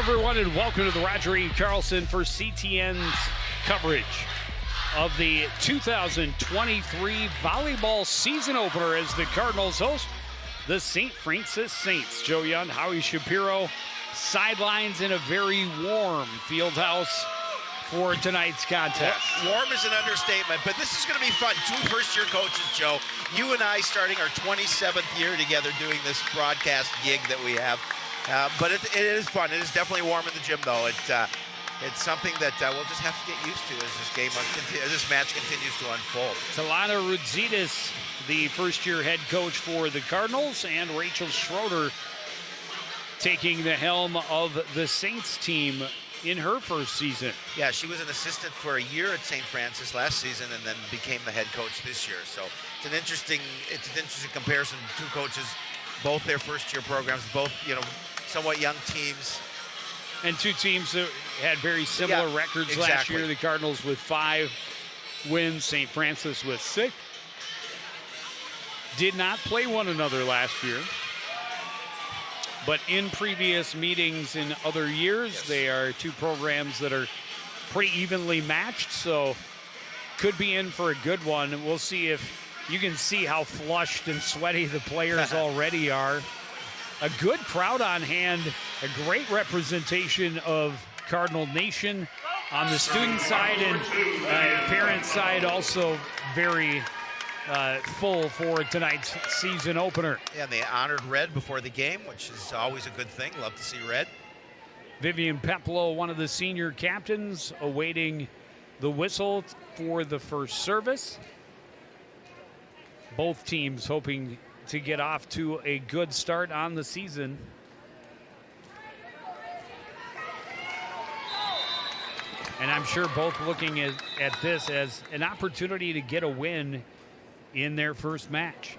everyone, and welcome to the Roger E. Carlson for CTN's coverage of the 2023 volleyball season opener as the Cardinals host the St. Francis Saints. Joe Young, Howie Shapiro, sidelines in a very warm field house for tonight's contest. Warm is an understatement, but this is going to be fun. Two first-year coaches, Joe. You and I starting our 27th year together doing this broadcast gig that we have. But it is fun. It is definitely warm in the gym, though. It's something that we'll just have to get used to as this match continues to unfold. Talana Rudzidis, the first-year head coach for the Cardinals, and Rachel Schroeder taking the helm of the Saints team in her first season. Yeah, she was an assistant for a year at St. Francis last season and then became the head coach this year. So it's an interesting comparison. Two coaches, both their first-year programs, both, somewhat young teams. And two teams that had very similar records last year. The Cardinals with 5 wins, St. Francis with 6. Did not play one another last year. But in previous meetings in other years, they are two programs that are pretty evenly matched, so could be in for a good one. We'll see if you can see how flushed and sweaty the players already are. A good crowd on hand, a great representation of Cardinal Nation on the student side, and parent side also very full for tonight's season opener. Yeah, and they honored Red before the game, which is always a good thing. Love to see Red. Vivian Peplow, one of the senior captains, awaiting the whistle for the first service. Both teams hoping to get off to a good start on the season. And I'm sure both looking at this as an opportunity to get a win in their first match.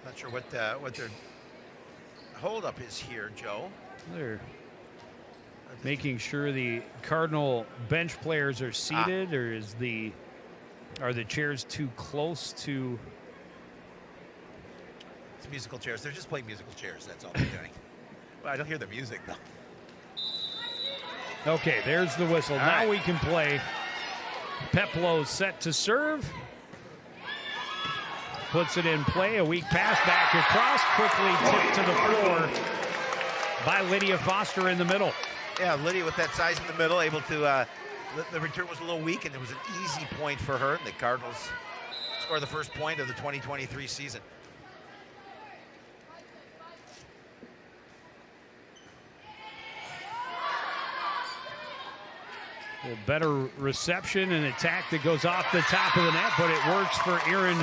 Not sure what their holdup is here, Joe. They're making sure the Cardinal bench players are seated, or are the chairs too close to? It's musical chairs. They're just playing musical chairs. That's all they're doing. Well, I don't hear the music though. Okay, there's the whistle. All now right. We can play. Peplow set to serve. Puts it in play. A weak pass back across. Quickly tipped to the floor by Lydia Foster in the middle. Yeah, Lydia with that size in the middle, able to. The return was a little weak, and it was an easy point for her. The Cardinals score the first point of the 2023 season. A better reception and attack that goes off the top of the net, but it works for Erin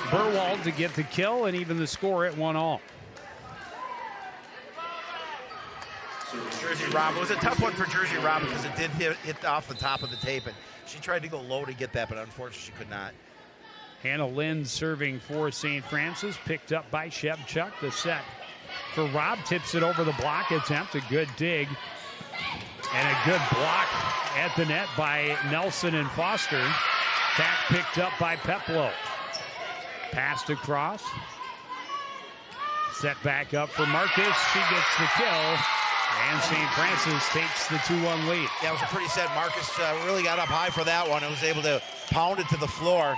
Burwald to get the kill and even the score at 1-1. Jersey Rob. It was a tough one for Jersey Rob because it did hit off the top of the tape, and she tried to go low to get that, but unfortunately she could not. Hannah Lind serving for St. Francis, picked up by Shevchuk. The set for Rob, tips it over the block attempt. A good dig and a good block at the net by Nelson and Foster. Back picked up by Peplow. Passed across. Set back up for Marcus. She gets the kill. And St. Francis takes the 2-1 lead. Yeah, it was a pretty set. Marcus really got up high for that one and was able to pound it to the floor.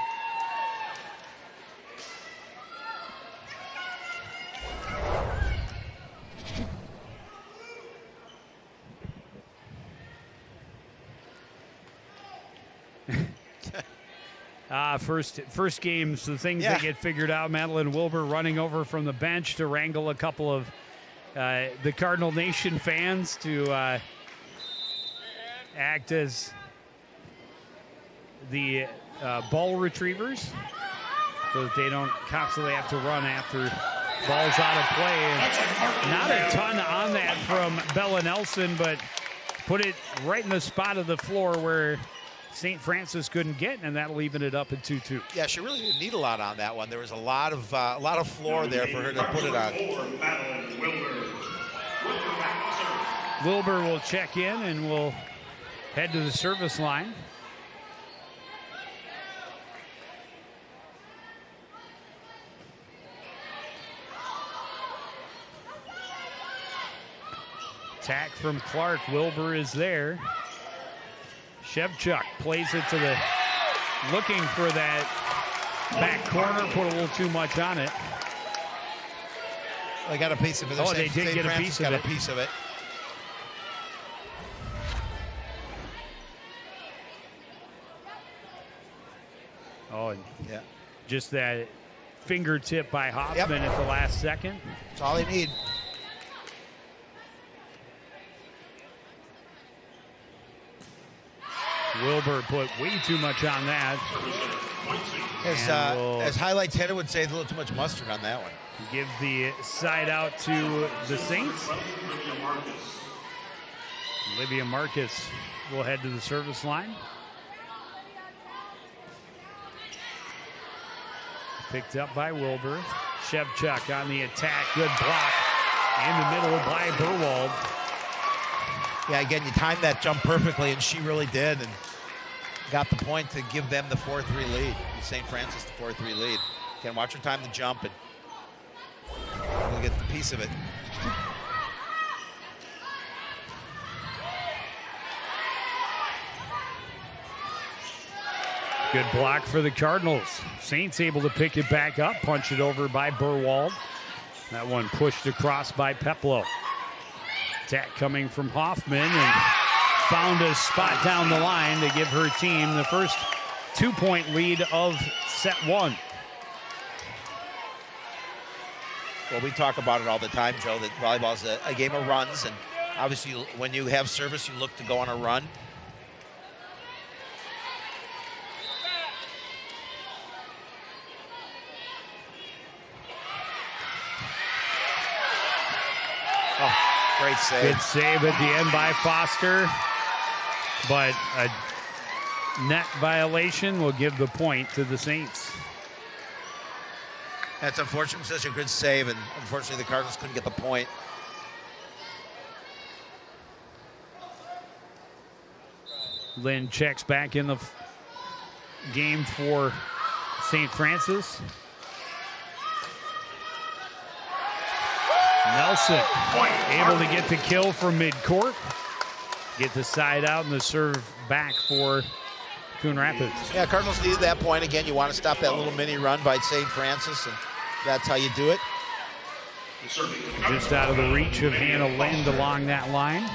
First games, the things that get figured out. Madeline Wilbur running over from the bench to wrangle a couple of the Cardinal Nation fans to act as the ball retrievers so that they don't constantly have to run after balls out of play. And not a ton on that from Bella Nelson, but put it right in the spot of the floor where St. Francis couldn't get, and that'll even it up at 2-2. Yeah, she really didn't need a lot on that one. There was a lot of floor there for her to put it on. Wilbur will check in and will head to the service line. Attack from Clark. Wilbur is there. Shevchuk plays it to the, looking for that back corner, put a little too much on it. They got a piece of it. Oh, they did get a piece of it. Got a piece of it. Oh, and yeah. Just that fingertip by Hoffman at the last second. That's all they need. Wilbur put way too much on that. As highlights header would say, a little too much mustard on that one. Give the side out to the Saints. Olivia Marcus will head to the service line. Picked up by Wilbur. Shevchuk on the attack. Good block. In the middle by Burwald. Yeah, again, you timed that jump perfectly, and she really did, and got the point to give them the 4-3 lead. St. Francis the 4-3 lead. Again, watch her time the jump, and we'll get the piece of it. Good block for the Cardinals. Saints able to pick it back up, punch it over by Burwald. That one pushed across by Peplow. Attack coming from Hoffman, and found a spot down the line to give her team the first 2-point lead of set one. Well, we talk about it all the time, Joe, that volleyball is a game of runs, and obviously when you have service, you look to go on a run. Oh, great save. Good save at the end by Foster, but a net violation will give the point to the Saints. That's unfortunate. Such a good save, and unfortunately the Cardinals couldn't get the point. Lynn checks back in the game for St. Francis. Nelson able to get the kill from midcourt. Get the side out and the serve back for Coon Rapids. Yeah, Cardinals needed that point. Again, you want to stop that little mini run by St. Francis, and that's how you do it. Just out of the reach of Hannah Lind along that line.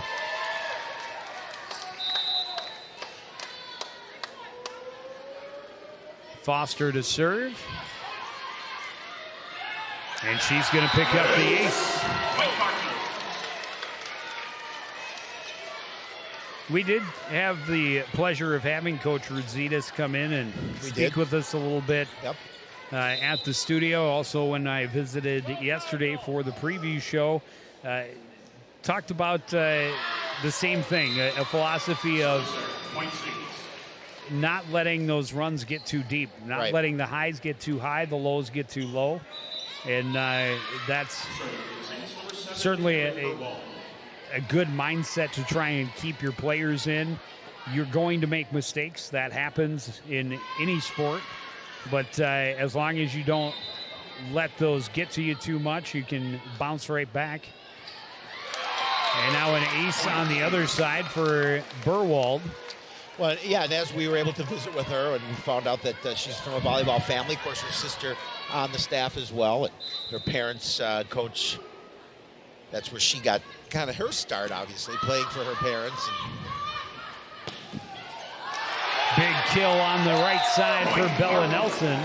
Foster to serve. And she's going to pick up the ace. We did have the pleasure of having Coach Rudzitas come in and speak with us a little bit at the studio. Also, when I visited yesterday for the preview show, talked about the same thing, a philosophy of not letting those runs get too deep, not letting the highs get too high, the lows get too low. And that's certainly a good mindset to try and keep your players in. You're going to make mistakes. That happens in any sport. But as long as you don't let those get to you too much, you can bounce right back. And now an ace on the other side for Burwald. Well, yeah, and as we were able to visit with her, and we found out that she's from a volleyball family. Of course, her sister on the staff as well, and her parents coach. That's where she got kind of her start, obviously, playing for her parents. And big kill on the right side for Bella Nelson.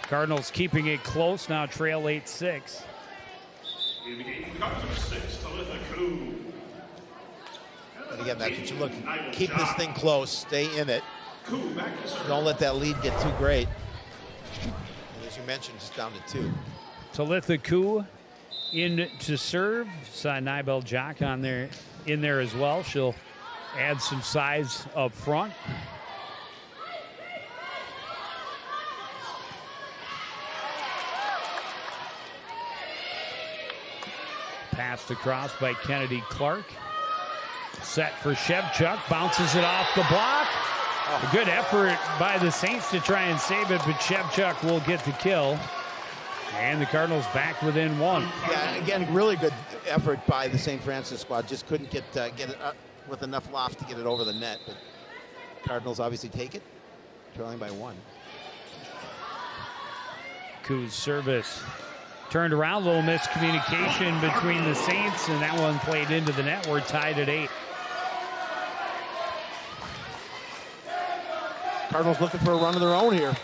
Cardinals keeping it close, now trail 8-6. And again, that's what you look. Keep this thing close. Stay in it. Don't let that lead get too great. And as you mentioned, just down to 2. Talitha Koo in to serve. Saw Nibel Jock in there as well. She'll add some size up front. passed across by Kennedy Clark. Set for Shevchuk, bounces it off the block. A good effort by the Saints to try and save it, but Shevchuk will get the kill. And the Cardinals back within one. Yeah, again, really good effort by the St. Francis squad. Just couldn't get it up with enough loft to get it over the net. But Cardinals obviously take it, trailing by 1. Coon's service turned around, a little miscommunication between the Saints, and that one played into the net. We're tied at 8. Cardinals looking for a run of their own here.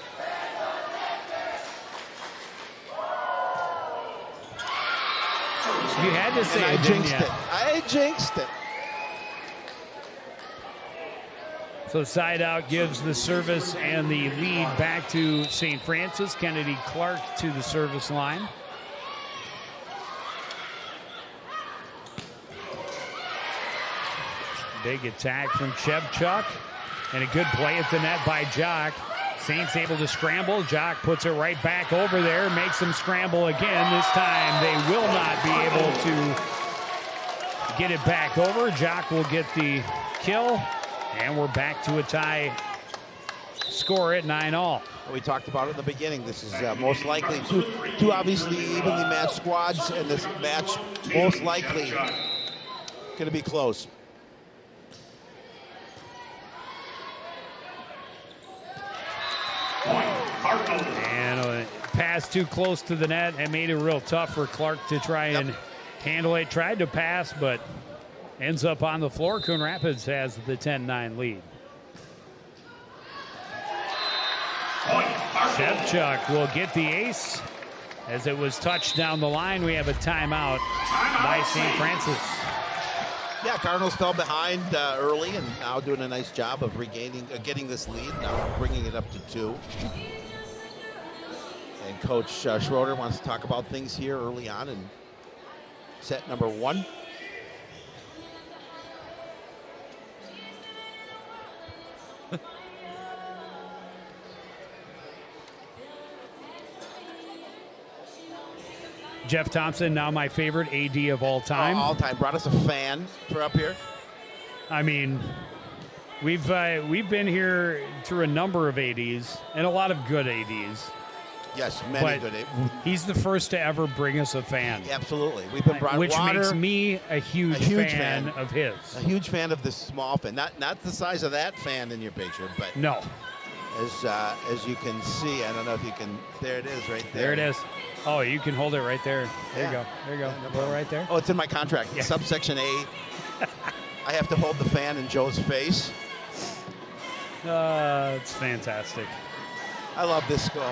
You had to say And it, didn't you? I jinxed it. So side out gives the service and the lead back to St. Francis. Kennedy Clark to the service line. Big attack from Shevchuk. And a good play at the net by Jock. Saints able to scramble. Jock puts it right back over there. Makes them scramble again. This time they will not be able to get it back over. Jock will get the kill. And we're back to a tie score at 9-all. We talked about it in the beginning. This is most likely two obviously evenly matched squads, and this match most likely going to be close. And a pass too close to the net and made it real tough for Clark to try and handle it. Tried to pass, but ends up on the floor. Coon Rapids has the 10-9 lead. Shevchuk will get the ace. As it was touched down the line, we have a timeout by St. Francis. Yeah, Cardinals fell behind early and now doing a nice job of getting this lead, now bringing it up to 2. And Coach Schroeder wants to talk about things here early on in set number 1. Jeff Thompson, now my favorite AD of all time. All time. Brought us a fan for up here. I mean, we've been here through a number of ADs and a lot of good ADs. Yes, many But good. he's the first to ever bring us a fan. Absolutely. We've been brought Which water, makes me a huge fan of his. a huge fan of this small fan. Not the size of that fan in your picture, but No, as you can see, I don't know if you can. There it is, right there. there it is. Oh, you can hold it right there. There you Yeah. go. There you go. Yeah, no Pull it right there. Oh, it's in my contract. Yeah. Subsection A. I have to hold the fan in Joe's face. It's fantastic. I love this school.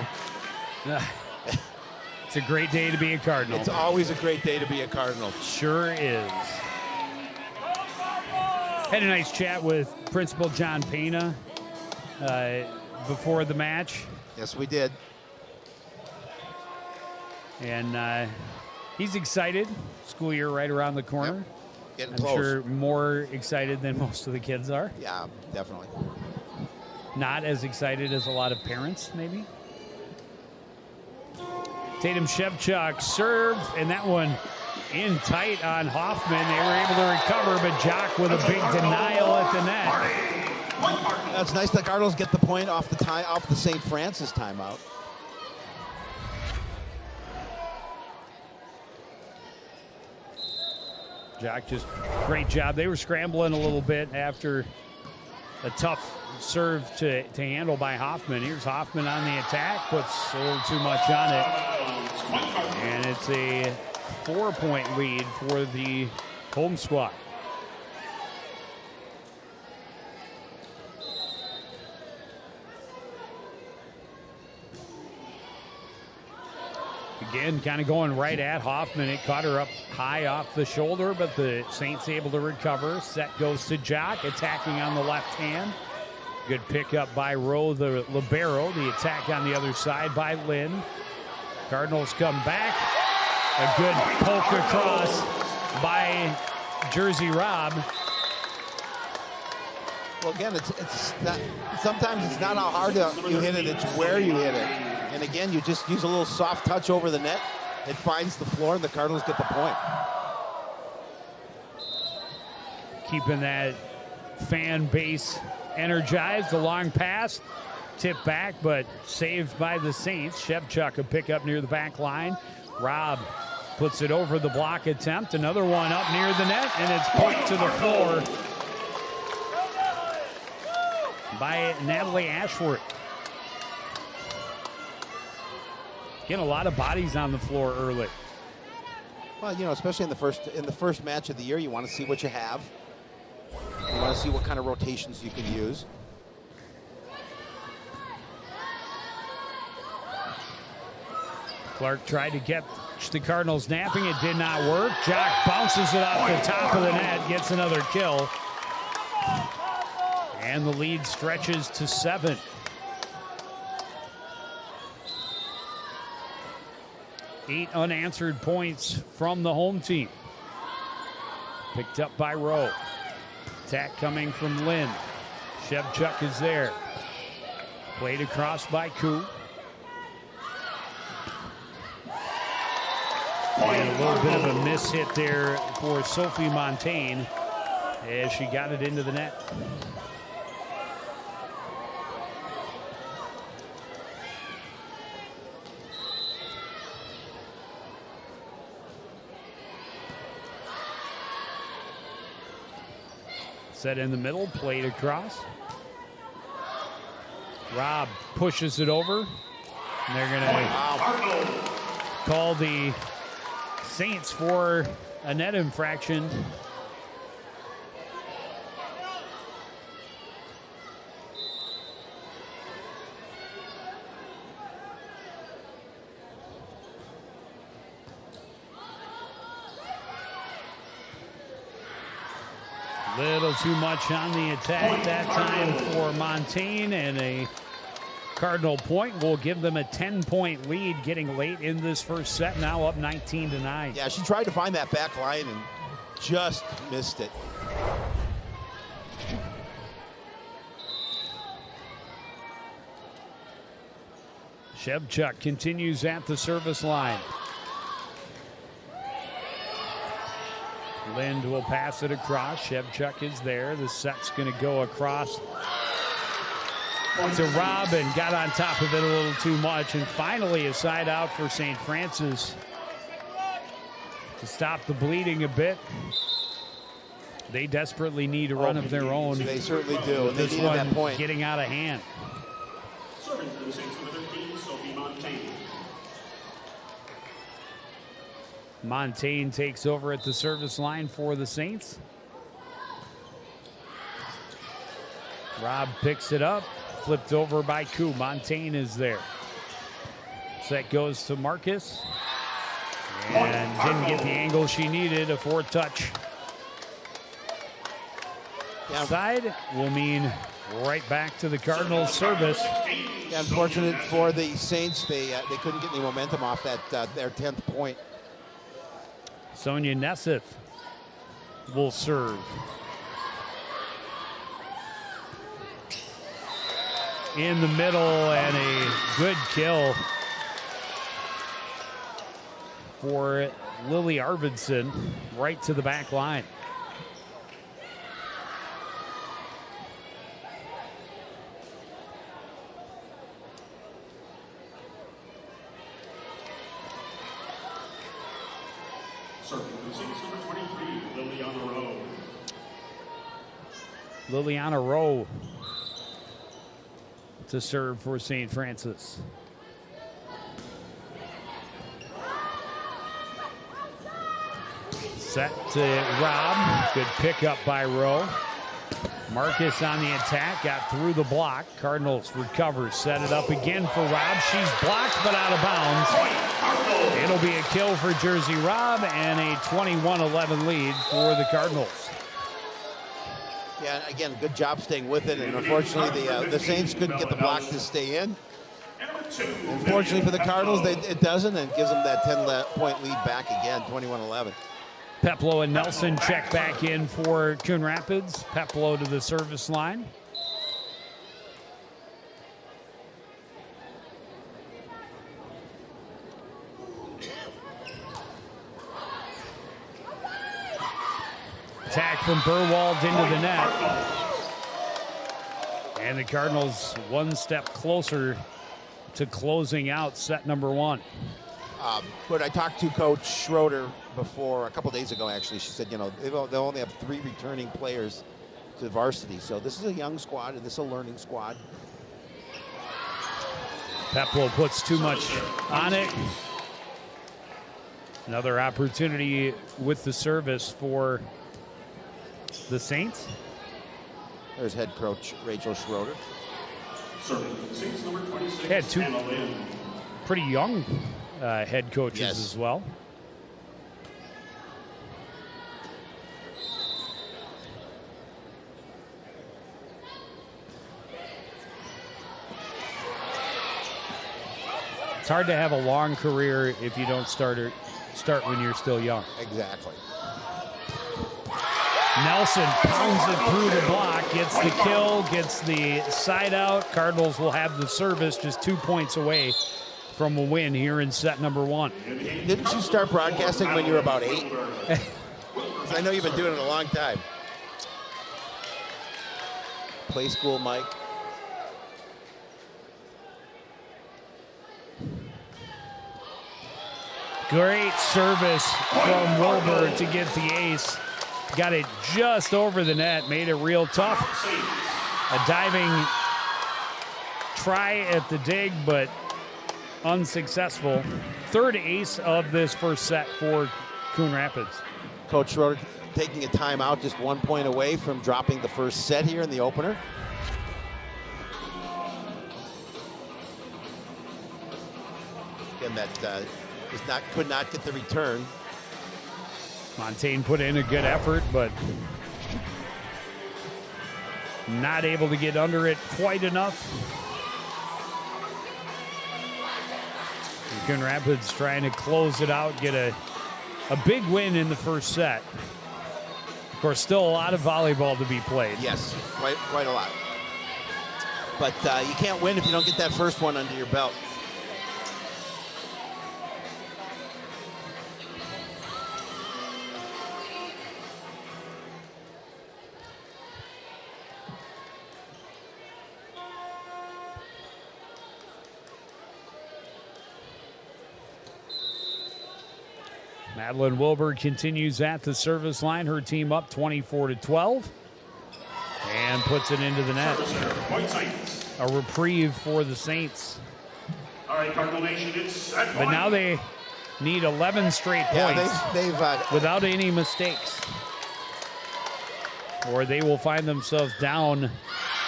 It's a great day to be a Cardinal. It's always a great day to be a Cardinal. Sure is. Had a nice chat with Principal John Pena before the match. Yes, we did. And he's excited. School year right around the corner. Getting I'm close. sure more excited than most of the kids are. Yeah, definitely. Not as excited as a lot of parents, maybe. Tatum Shevchuk serve, and that one in tight on Hoffman. They were able to recover, but Jock with a big denial at the net. That's nice. The Cardinals get the point off the St. Francis timeout. Jock just great job. They were scrambling a little bit after a tough serve to handle by Hoffman. Here's Hoffman on the attack, puts a little too much on it. And it's a 4-point lead for the home squad. Again, kind of going right at Hoffman. It caught her up high off the shoulder, but the Saints able to recover. Set goes to Jock, attacking on the left hand. Good pickup by Rowe, the libero. The attack on the other side by Lynn. Cardinals come back. A good poke across by Jersey Rob. Well, again, it's not, sometimes it's not how hard you hit it, it's where you hit it. And again, you just use a little soft touch over the net. It finds the floor, and the Cardinals get the point. keeping that fan base energized. The long pass, tipped back, but saved by the Saints. Shevchuk a pickup near the back line. Robb puts it over the block attempt. Another one up near the net, and it's poked to the floor by Natalie Ashworth. Getting a lot of bodies on the floor early. Well, you know, especially in the first match of the year, you want to see what you have. You want to see what kind of rotations you can use. Clark tried to get the Cardinals napping. It did not work. Jock bounces it off the top of the net, gets another kill. And the lead stretches to 7. Eight unanswered points from the home team. Picked up by Rowe. Attack coming from Lynn. Shevchuk is there. Played across by Coon. And a little bit of a miss hit there for Sophie Montaigne as she got it into the net. Set in the middle, played across. Robb pushes it over. And they're going to call the Saints for a net infraction. Little too much on the attack that time for Montaigne, and a Cardinal point will give them a 10-point lead getting late in this first set, now up 19-9. Yeah, she tried to find that back line and just missed it. Shevchuk continues at the service line. Lind will pass it across. Shevchuk is there. The set's going to go across to Robb and got on top of it a little too much. And finally a side out for St. Francis to stop the bleeding a bit. They desperately need a run of their own. They certainly do. This they one that point. getting out of hand. Serving for the Saints number 13, Sophie Montaigne. Montaigne takes over at the service line for the Saints. Robb picks it up, flipped over by Coon. Montaigne is there. Set goes to Marcus. And didn't get the angle she needed, a four-touch. Yeah. Side will mean right back to the Cardinals' service. Yeah, unfortunate for the Saints, they couldn't get any momentum off that their 10th point. Sonia Nesseth will serve. In the middle, and a good kill for Lily Arvidsson right to the back line. Serving for the Saints number 23, Liliana Rowe. Liliana Rowe to serve for St. Francis. Set to Robb. Good pickup by Rowe. Marcus on the attack, got through the block. Cardinals recover, set it up again for Robb. She's blocked but out of bounds. It'll be a kill for Jersey Robb and a 21-11 lead for the Cardinals. Yeah, again, good job staying with it, and unfortunately the Saints couldn't get the block to stay in. Unfortunately for the Cardinals, it doesn't, and gives them that 10-point lead back again, 21-11. Peplo and Nelson check back in for Coon Rapids. Peplo to the service line. Attack from Burwald into the net. And the Cardinals one step closer to closing out set number one. But I talked to Coach Schroeder before, a couple days ago actually. She said, they'll only have 3 returning players to varsity. So this is a young squad, and this is a learning squad. Peplo puts too much on it. Another opportunity with the service for the Saints. There's head coach Rachel Schroeder. Serving Saints number 26. Had 2 Anna Lynn. pretty young head coaches Yes. as well. It's hard to have a long career if you don't start when you're still young. Exactly. Nelson pounds it through the block, gets the kill, gets the side out. Cardinals will have the service just 2 points away from a win here in set number one. Didn't you start broadcasting when you were about 8? 'Cause I know you've been doing it a long time. Play school, Mike. Great service from Wilbur to get the ace. Got it just over the net, made it real tough. A diving try at the dig, but unsuccessful. Third ace of this first set for Coon Rapids. Coach Schroeder taking a timeout, just 1 point away from dropping the first set here in the opener. Again, that could not get the return. Montaigne put in a good effort, but not able to get under it quite enough. Coon Rapids trying to close it out, get a big win in the first set. Of course, still a lot of volleyball to be played. Yes, quite a lot. But you can't win if you don't get that first one under your belt. Madeline Wilbur continues at the service line. Her team up 24-12 and puts it into the net. Point Saints. A reprieve for the Saints. All right, Cardinal Nation, it's set But one. now they need 11 straight points Yeah, they've without any mistakes, or they will find themselves down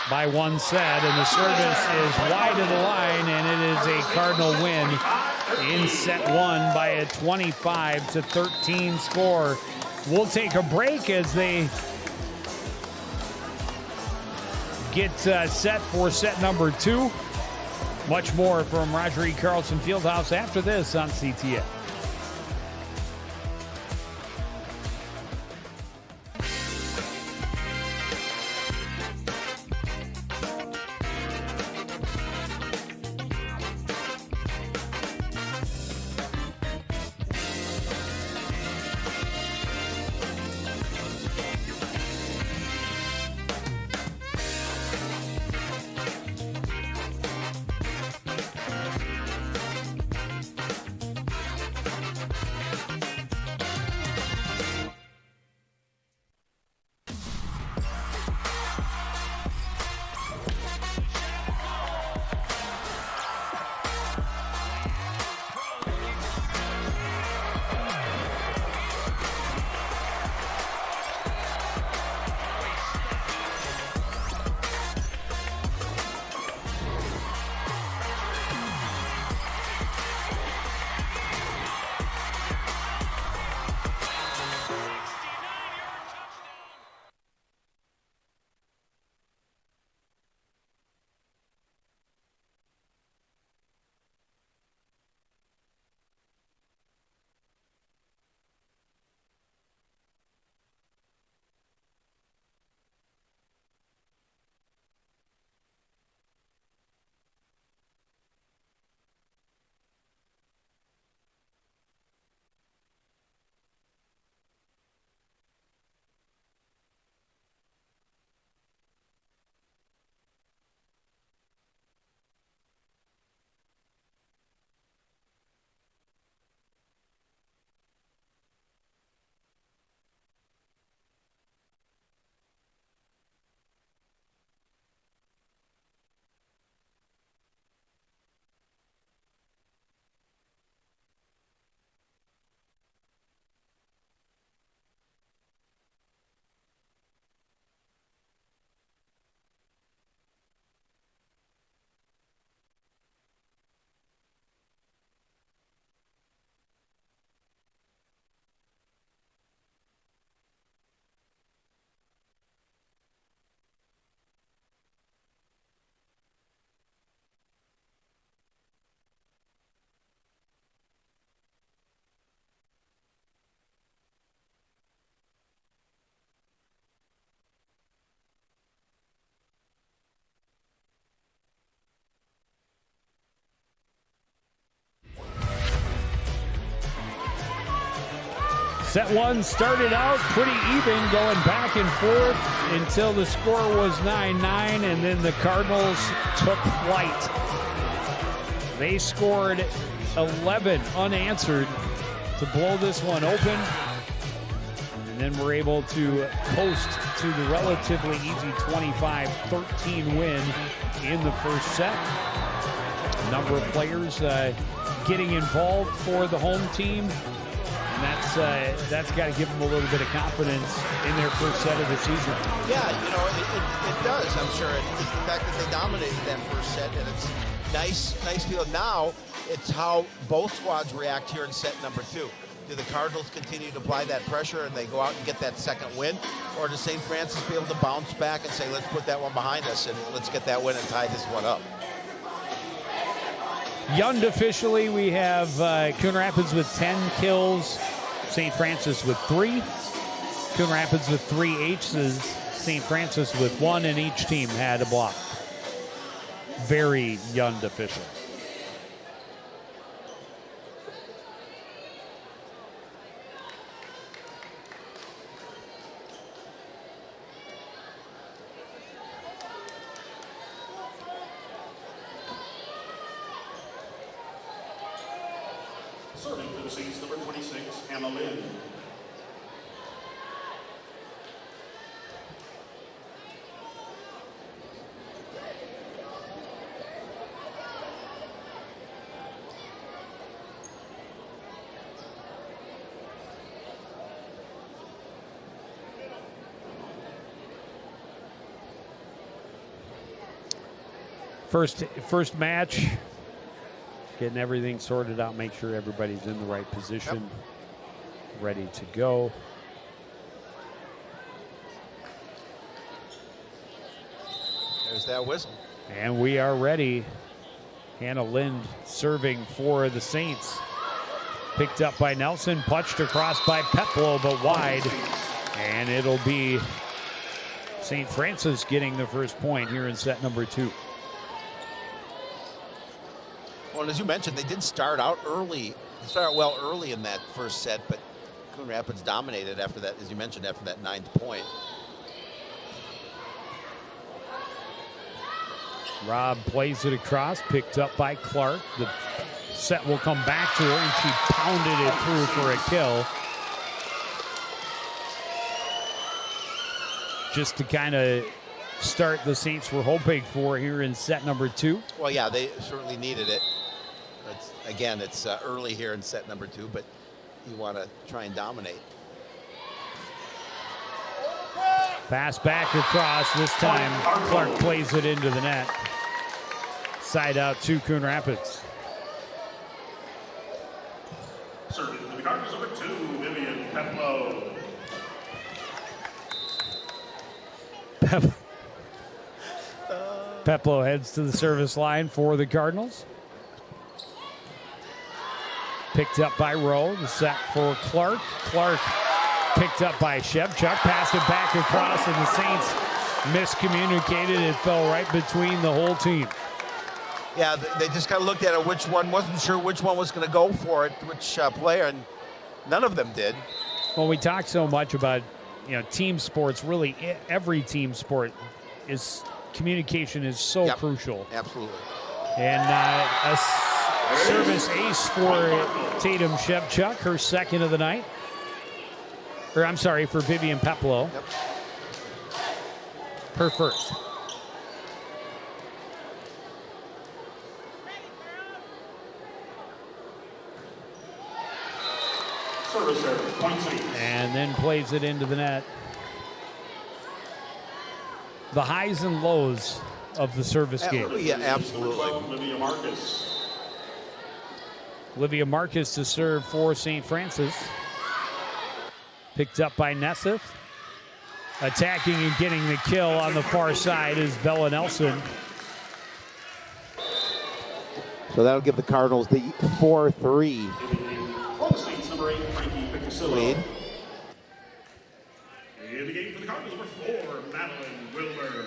by one set, and the service is wide of the line, and it is a Cardinal win in set one by a 25-13 score. We'll take a break as they get set for set number two. Much more from Roger E. Carlson Fieldhouse after this on CTN. Set one started out pretty even, going back and forth until the score was 9-9, and then the Cardinals took flight. They scored 11 unanswered to blow this one open, and then were able to coast to the relatively easy 25-13 win in the first set. A number of players getting involved for the home team. And that's got to give them a little bit of confidence in their first set of the season. Yeah, it does, I'm sure. It's the fact that they dominated that first set, and it's nice feel. Now, it's how both squads react here in set number 2. Do the Cardinals continue to apply that pressure and they go out and get that second win? Or does St. Francis be able to bounce back and say, let's put that one behind us and let's get that win and tie this one up? Young officially, we have Coon Rapids with 10 kills, St. Francis with 3. Coon Rapids with 3 aces, St. Francis with 1, and each team had a block. Very young official. Serving for the Saints, number 26, Hannah Lynn. First match, getting everything sorted out, make sure everybody's in the right position, ready to go. There's that whistle. And we are ready. Hannah Lind serving for the Saints. Picked up by Nelson, punched across by Peplow, but wide. And it'll be St. Francis getting the first point here in set number 2. Well, and as you mentioned, they did start out early. Start out well early in that first set, but Coon Rapids dominated after that, as you mentioned, after that 9th point. Robb plays it across, picked up by Clark. The set will come back to her, and she pounded it through for a kill. Just to kind of start the Saints were hoping for here in set number 2. Well, yeah, they certainly needed it. Again, it's early here in set number 2, but you want to try and dominate. Pass back across. This time, Clark plays it into the net. Side out to Coon Rapids. Serving for the Cardinals, number 2, Vivian Peplow. Peplow heads to the service line for the Cardinals. Picked up by Rowe. The set for Clark. Clark picked up by Shevchuk. Passed it back across, and the Saints miscommunicated. It fell right between the whole team. Yeah, they just kind of looked at it, which one, wasn't sure which one was going to go for it, which player, and none of them did. Well, we talk so much about, team sports. Really, every team sport is communication is so crucial. Absolutely. And a service ace for Tatum Shevchuk, her second of the night. Or I'm sorry, for Vivian Peplow. Yep. Her first. Service error, point Saints. And then plays it into the net. The highs and lows of the service game. Yeah, absolutely. 12, Olivia Marcus. Olivia Marcus to serve for St. Francis. Picked up by Nesseth. Attacking and getting the kill on the far side is Bella Nelson. So that'll give the Cardinals the 4-3 Saints, number 8, Frankie Piccasillo. lead. In the game for the Cardinals, number 4, Madeline Wilbur.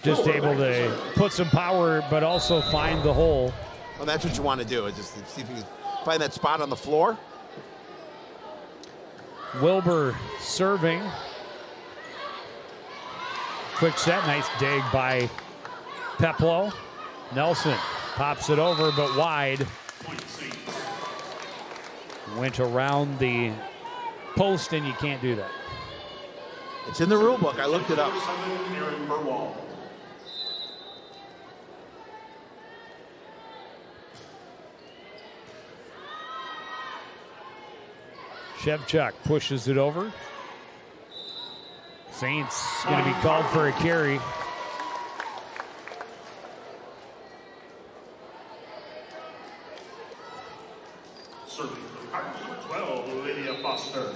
Just able to put some power, but also find the hole. Well, that's what you want to do, is just see if you can find that spot on the floor. Wilbur serving. Quick set, nice dig by Peplo. Nelson pops it over, but wide. Went around the post, and you can't do that. It's in the rule book. I looked it up. Shevchuk pushes it over. Saints going to be called for a carry. Serving for the Cardinals, number 12, Lydia Foster.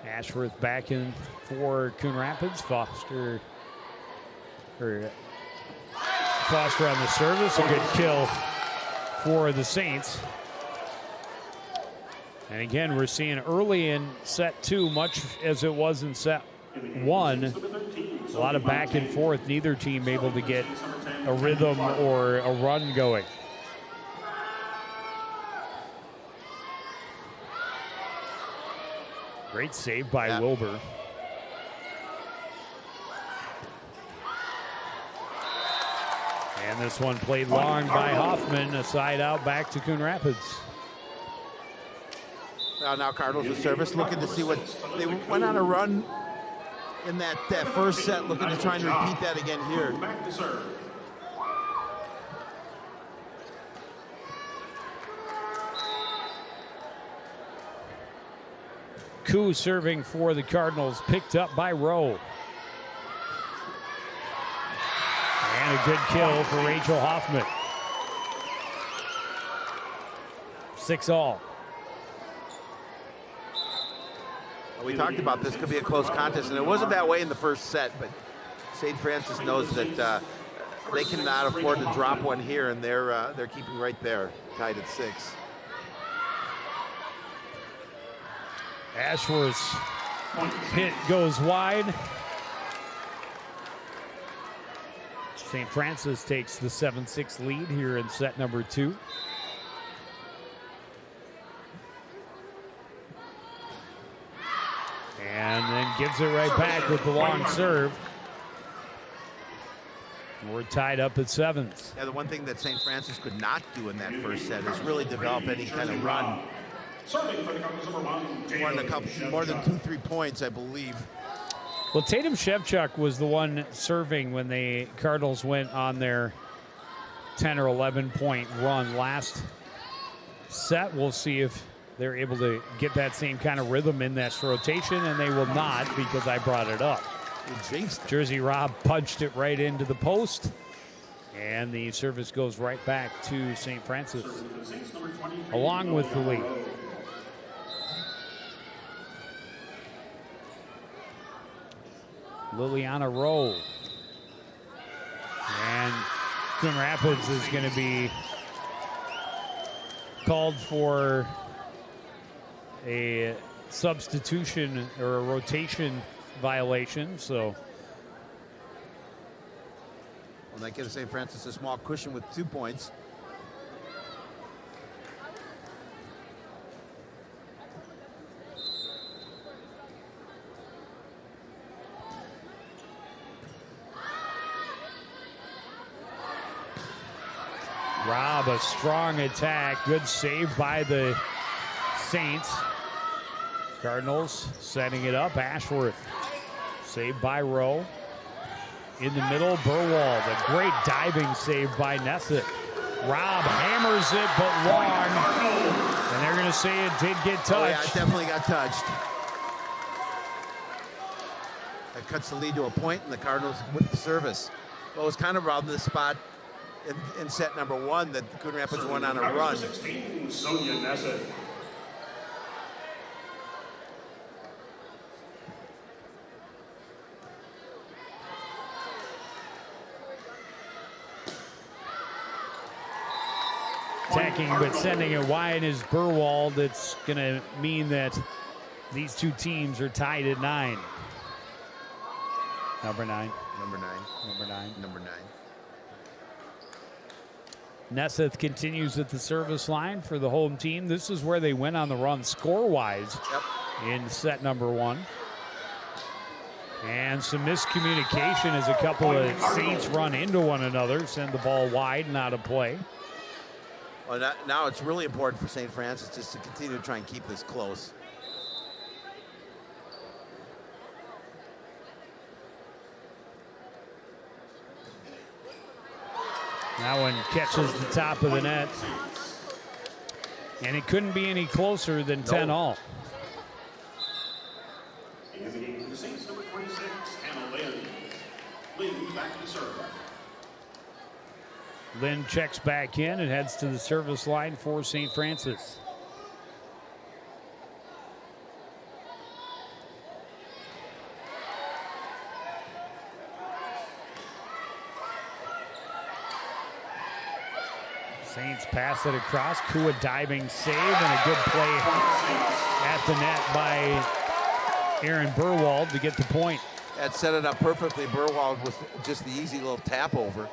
Ashworth back in for Coon Rapids. Foster on the service. A good kill for the Saints. And again, we're seeing early in set 2, much as it was in set 1, a lot of back and forth. Neither team able to get a rhythm or a run going. Great save by Wilbur. And this one played long by Hoffman. A side out back to Coon Rapids. Now Cardinals with service, looking to see what they went on a run in that first set, looking to try and repeat that again here. Back to serve. Coon serving for the Cardinals, picked up by Rowe. And a good kill for Rachel Hoffman. 6-all. We talked about this could be a close contest, and it wasn't that way in the first set, but St. Francis knows that they cannot afford to drop one here, and they're keeping right there, tied at 6. Ashworth's hit goes wide. St. Francis takes the 7-6 lead here in set number 2. And then gives it right back with the long serve. We're tied up at 7s. Yeah, the one thing that St. Francis could not do in that first set is really develop any kind of run. Serving for the Cardinals, number 1, Won a couple, more than 2-3 points, I believe. Well, Tatum Shevchuk was the one serving when the Cardinals went on their 10 or 11 point run last set. We'll see if they're able to get that same kind of rhythm in this rotation, and they will not because I brought it up. Jersey Rob punched it right into the post, and the service goes right back to St. Francis, along with the lead. Liliana Rowe. And Coon Rapids is going to be called for a substitution or a rotation violation. So, well, that gives St. Francis a small cushion with 2 points. Rob, a strong attack. Good save by the Saints. Cardinals setting it up. Ashworth. Saved by Rowe. In the middle, Burwald. A great diving save by Nessett. Rob hammers it, but long. And they're going to say it did get touched. Oh, yeah, it definitely got touched. That cuts the lead to a point, and the Cardinals with the service. Well, it was kind of around this spot in set number 1 that the Coon Rapids went on a run. 16, Sonia Nessett. Attacking but sending it wide is Burwald. It's going to mean that these two teams are tied at 9. Number 9. Number 9. Number 9. Number 9. Nesseth continues at the service line for the home team. This is where they went on the run score-wise in set number 1. And some miscommunication as a couple of Saints run into one another, send the ball wide and out of play. Well, now it's really important for St. Francis just to continue to try and keep this close. That one catches the top of the net. And it couldn't be any closer than 10-all. In the game for the Saints, number 26, Hannah Lynn. Lynn back to serve. Lynn checks back in and heads to the service line for St. Francis. Saints pass it across. Kua diving save and a good play at the net by Aaron Burwald to get the point. That set it up perfectly. Burwald with just the easy little tap over.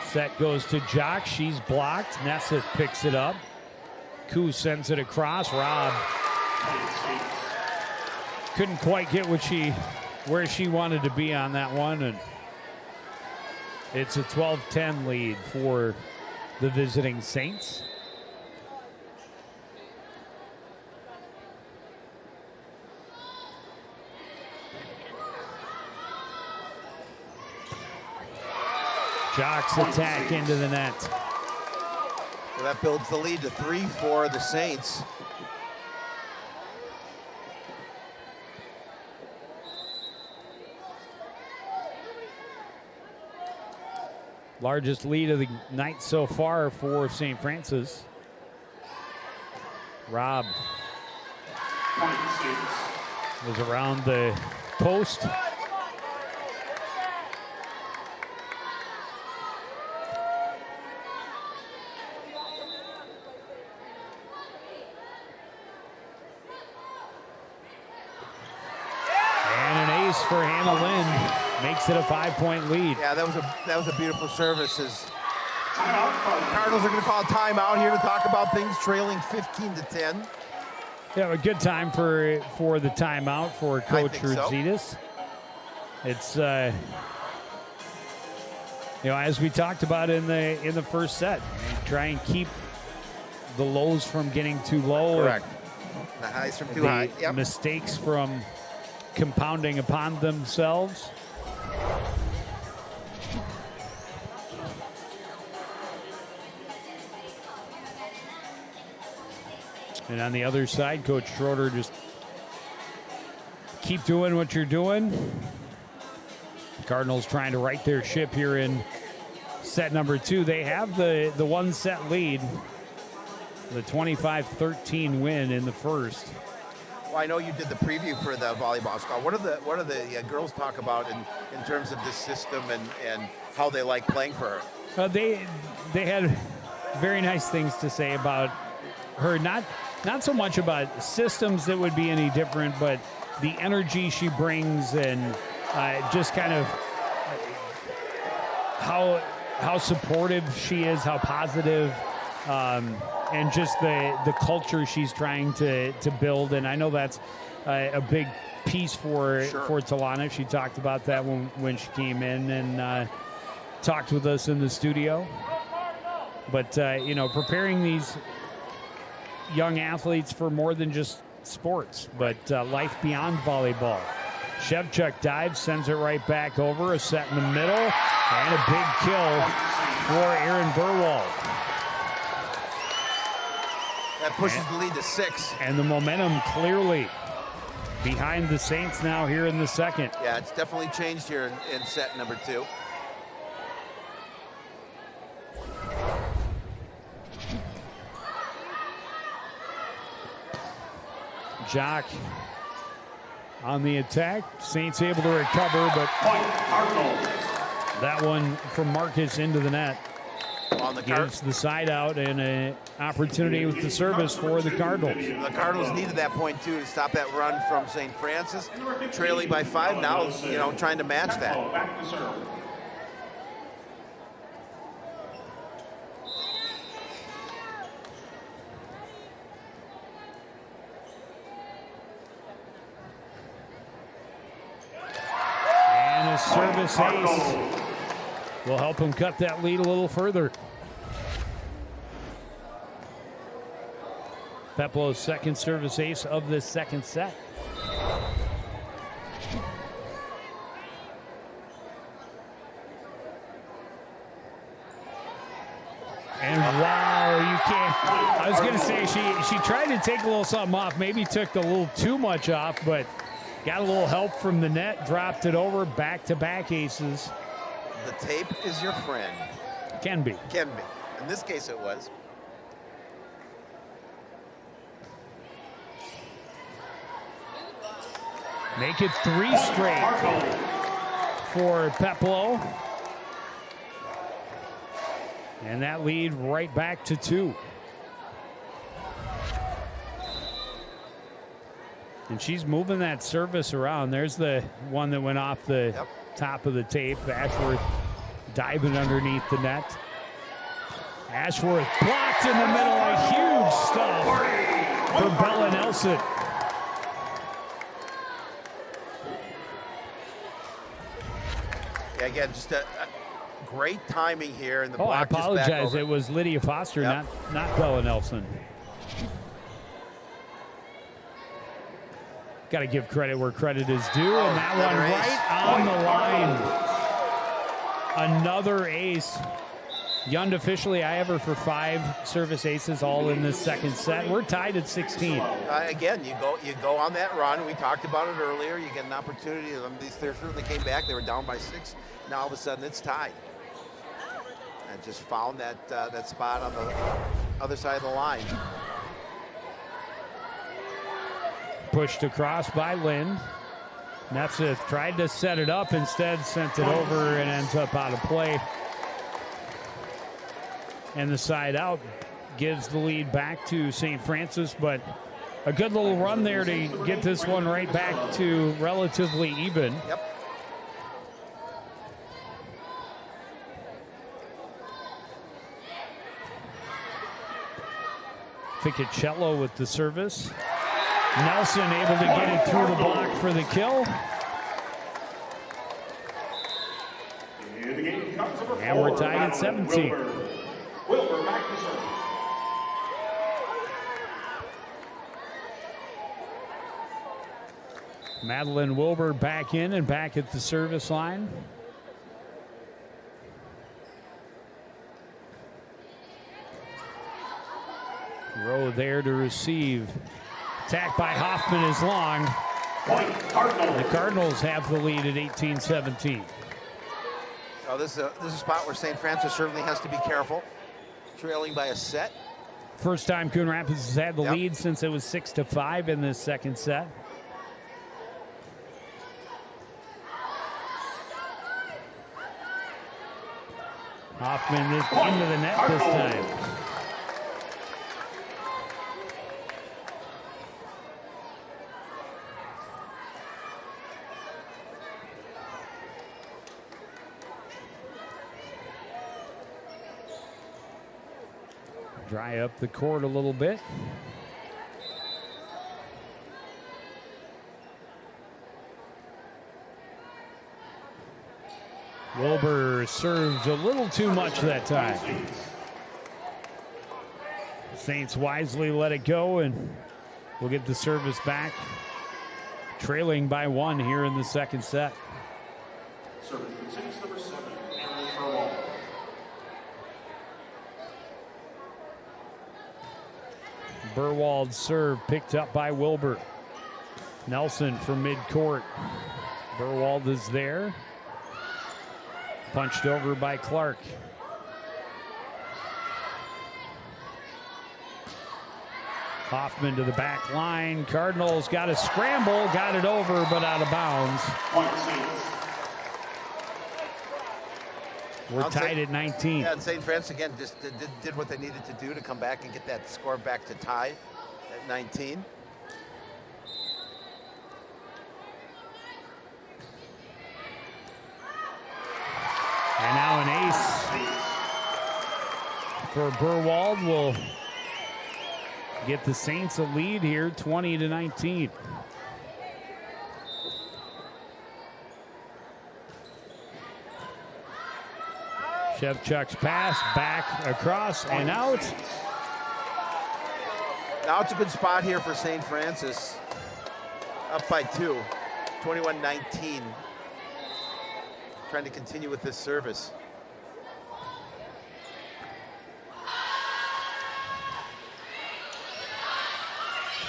Set goes to Jock. She's blocked. Nesseth picks it up. Koo sends it across. Rob couldn't quite get where she wanted to be on that one, and it's a 12-10 lead for the visiting Saints. Jock's attack into the net. Well, that builds the lead to 3 for the Saints. Largest lead of the night so far for St. Francis. Rob was around the post. For Hannah Lynn makes it a 5-point lead. Yeah, that was a beautiful service. As Cardinals are going to call a timeout here to talk about things, trailing 15-10. Yeah, a good time for the timeout for Coach Ruzidis. So. It's as we talked about in the first set, try and keep the lows from getting too low. Correct. The highs from too high. Yep. Mistakes from compounding upon themselves. And on the other side, Coach Schroeder just keep doing what you're doing. The Cardinals trying to right their ship here in set number 2. They have the 1-set lead, the 25-13 win in the first. Well, I know you did the preview for the volleyball squad. What do the girls talk about in terms of this system and how they like playing for her? They had very nice things to say about her. Not so much about systems that would be any different, but the energy she brings and just kind of how supportive she is, how positive. And just the culture she's trying to build. And I know that's a big piece for Talana. She talked about that when she came in and talked with us in the studio. But, preparing these young athletes for more than just sports, but life beyond volleyball. Shevchuk dives, sends it right back over, a set in the middle, and a big kill for Aaron Burwald. That pushes the lead to 6. And the momentum clearly behind the Saints now here in the second. Yeah, it's definitely changed here in set number 2. Jock on the attack. Saints able to recover, but that one from Marcus into the net. On the gives the side out and an opportunity with the service for the Cardinals. The Cardinals needed that point too to stop that run from St. Francis, trailing by 5. Now, trying to match that. Back to serve. And a service ace will help him cut that lead a little further. Peplo's second service ace of the second set. And wow, you can't. I was going to say she tried to take a little something off, maybe took a little too much off, but got a little help from the net, dropped it over, back-to-back aces. The tape is your friend. Can be. Can be. In this case, it was. Make it 3 straight for Peplo. And that lead right back to 2. And she's moving that service around. There's the one that went off the top of the tape. Ashworth diving underneath the net. Ashworth blocked in the middle. A huge stuff for Bella Nelson. Yeah, again, just a great timing here. And the block I apologize. Just back over. It was Lydia Foster, not Bella Nelson. Got to give credit where credit is due, and that one right on the line. Another ace. Unofficially, I have her for 5 service aces, all in this second set. We're tied at 16. Again, you go on that run. We talked about it earlier. You get an opportunity. They certainly came back. They were down by 6. Now all of a sudden it's tied. And just found that spot on the other side of the line. Pushed across by Lynn. Nefseth tried to set it up, instead sent it over and ends up out of play. And the side out gives the lead back to St. Francis, but a good little run there to get this one right back to relatively even. Yep. Ficcacello with the service. Nelson able to get it through the block for the kill. And we're tied at 17. Wilbur back to serve. Madeline Wilbur back in and back at the service line. Rowe there to receive. Attack by Hoffman is long. The Cardinals have the lead at 18-17. Oh, this is a spot where St. Francis certainly has to be careful. Trailing by a set. First time Coon Rapids has had the lead since it was 6-5 in this second set. Hoffman into the net this time. Dry up the court a little bit. Wilbur served a little too much that time. Saints wisely let it go, and we'll get the service back. Trailing by 1 here in the second set. Service Saints number 7, Aaron Furlong. Burwald's serve picked up by Wilbur. Nelson from midcourt. Burwald is there. Punched over by Clark. Hoffman to the back line. Cardinals got a scramble, got it over, but out of bounds. We're tied at 19. Yeah, and St. Francis, again, just did what they needed to do to come back and get that score back to tie at 19. And now an ace for Burwald will get the Saints a lead here, 20-19. Shevchuk's pass back across and out. Now it's a good spot here for St. Francis. Up by 2, 21-19. Trying to continue with this service.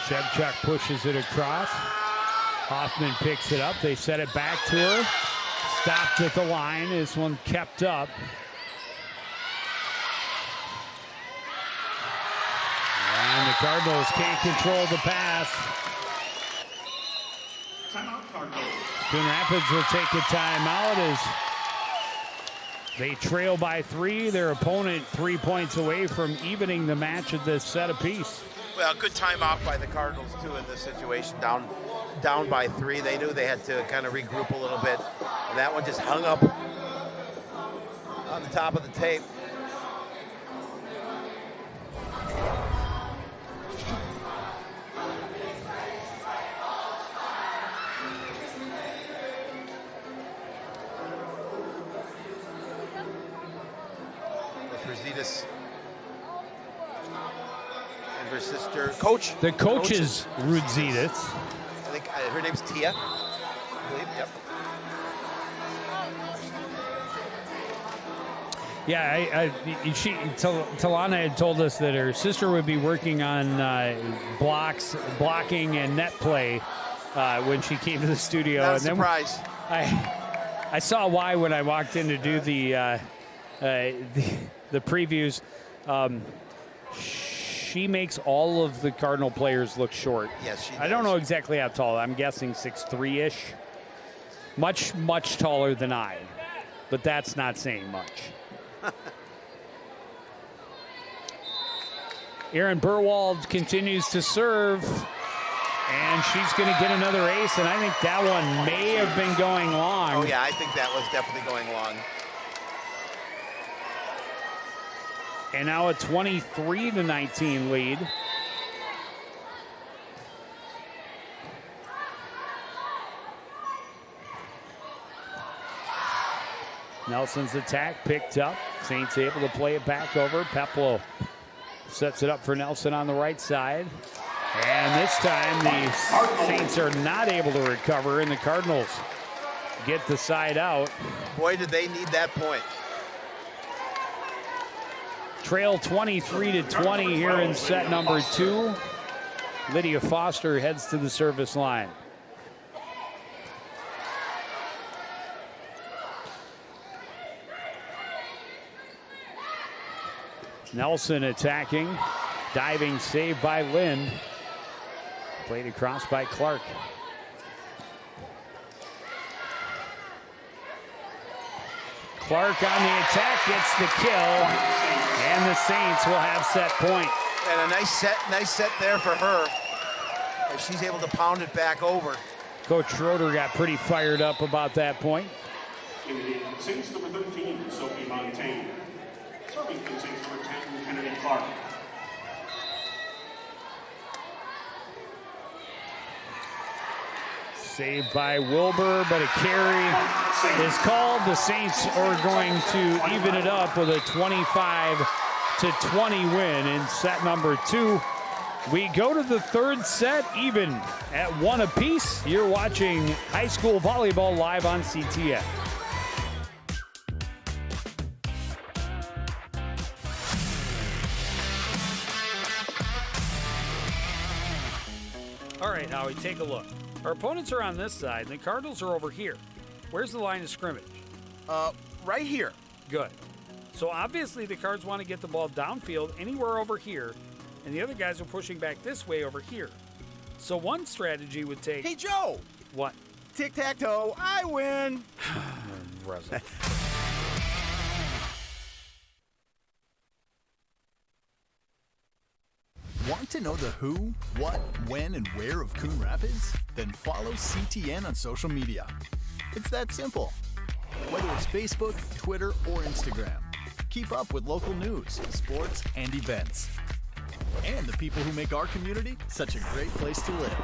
Shevchuk pushes it across. Hoffman picks it up. They set it back to her. Stopped at the line. This one kept up. And the Cardinals can't control the pass. Timeout, Cardinals. Coon Rapids will take a timeout as they trail by 3. Their opponent 3 points away from evening the match at this set apiece. Well, good timeout by the Cardinals, too, in this situation. Down by 3. They knew they had to kind of regroup a little bit. And that one just hung up on the top of the tape. Rositas and her sister, coach. The coach is Rudzitas. I think her name's Tia, I believe. Yep. Yeah, Talana had told us that her sister would be working on blocking and net play when she came to the studio. Not a and then surprise. I saw why when I walked in to do the previews. She makes all of the Cardinal players look short. Yes, she does. I don't know exactly how tall. I'm guessing 6'3"-ish. Much taller than I, but that's not saying much. Erin Burwald continues to serve, and she's going to get another ace, and I think that one may have been going long. Oh, yeah, I think that was definitely going long. And now a 23-19 lead. Nelson's attack picked up. Saints able to play it back over. Peplo sets it up for Nelson on the right side. And this time the Saints are not able to recover, and the Cardinals get the side out. Boy, did they need that point. Trail 23-20 here in set number 2. Lydia Foster heads to the service line. Nelson attacking. Diving save by Lynn. Played across by Clark. Clark on the attack gets the kill. And the Saints will have set point. And a nice set there for her. As she's able to pound it back over. Coach Schroeder got pretty fired up about that point. In the Saints number 13, Sophie Montaigne. Serving for the Saints number 10, Kennedy Clark. Saved by Wilbur, but a carry is called. The Saints are going to even it up with a 25-20 win in set number 2. We go to the third set even at 1 apiece. You're watching high school volleyball live on CTN. All right, Howie, take a look. Our opponents are on this side, and the Cardinals are over here. Where's the line of scrimmage? Right here. Good. So obviously the Cards want to get the ball downfield anywhere over here, and the other guys are pushing back this way over here. So one strategy would take... Hey, Joe! What? Tic-tac-toe, I win! to know the who, what, when, and where of Coon Rapids? Then follow CTN on social media. It's that simple. Whether it's Facebook, Twitter, or Instagram, keep up with local news, sports, and events. And the people who make our community such a great place to live.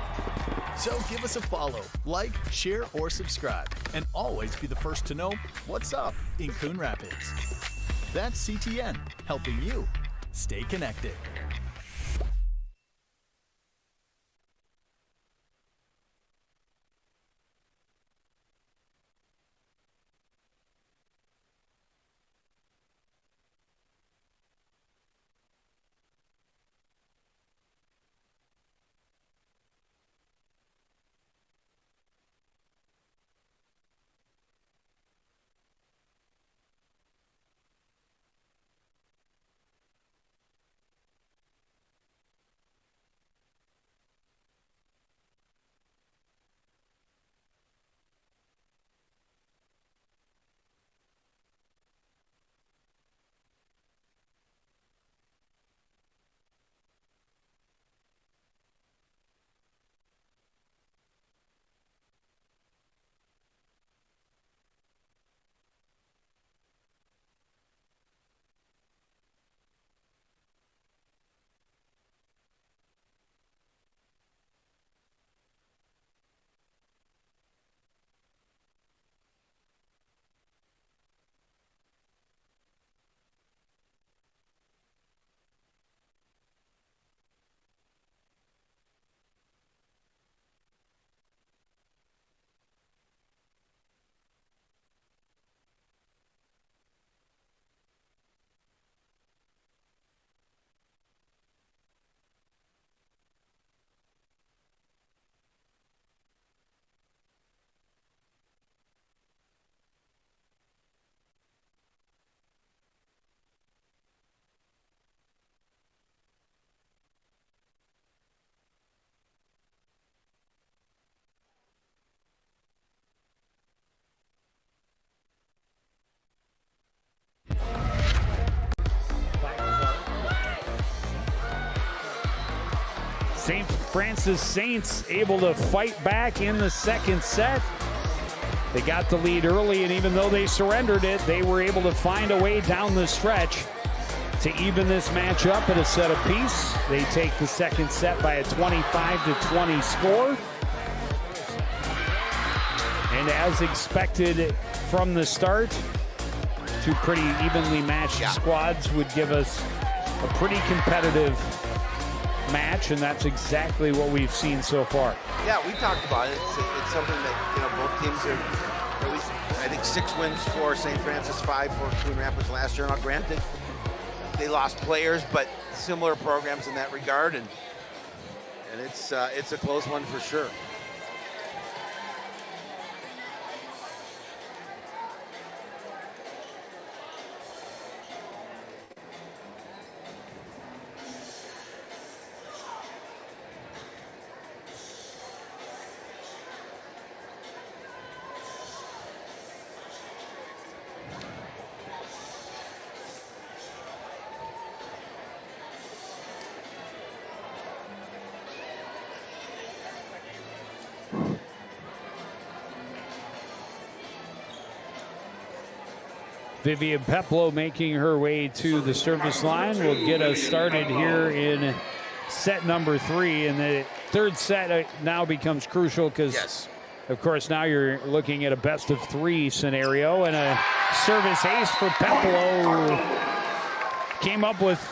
So give us a follow, like, share, or subscribe, and always be the first to know what's up in Coon Rapids. That's CTN, helping you stay connected. St. Francis Saints able to fight back in the second set. They got the lead early, and even though they surrendered it, they were able to find a way down the stretch to even this match up at a set apiece. They take the second set by a 25-20 score. And as expected from the start, two pretty evenly matched squads would give us a pretty competitive match, and that's exactly what we've seen so far. Yeah, we talked about it. It's something that, both teams are at least, I think, 6 wins for St. Francis, 5 for Coon Rapids last year. Now, granted, they lost players, but similar programs in that regard, and it's a close one for sure. Vivian Peplow making her way to the service line will get us started here in set number 3. And the third set now becomes crucial because, of course, now you're looking at a best-of-3 scenario. And a service ace for Peplow came up with,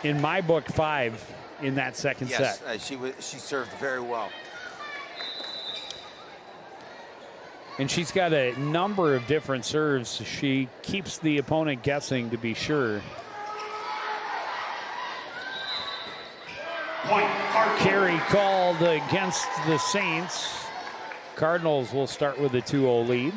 in my book, 5 in that second set. She served very well. And she's got a number of different serves. She keeps the opponent guessing, to be sure. Carry called against the Saints. Cardinals will start with a 2-0 lead.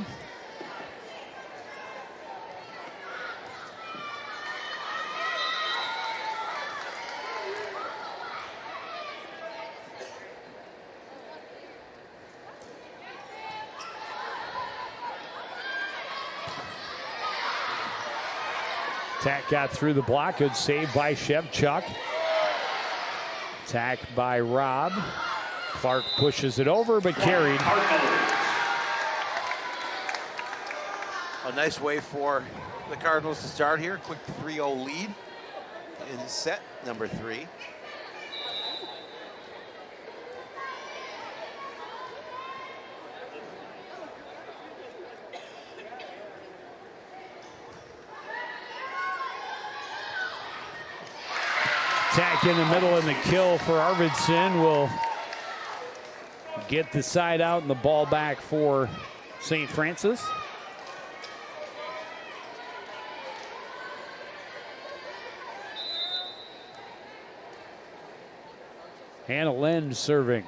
Tack got through the block. Good save by Shevchuk. Attack by Robb. Clark pushes it over, but carried. A nice way for the Cardinals to start here. Quick 3-0 lead in set number 3. Attack in the middle, and the kill for Arvidsson will get the side out and the ball back for St. Francis. Hannah Lind serving.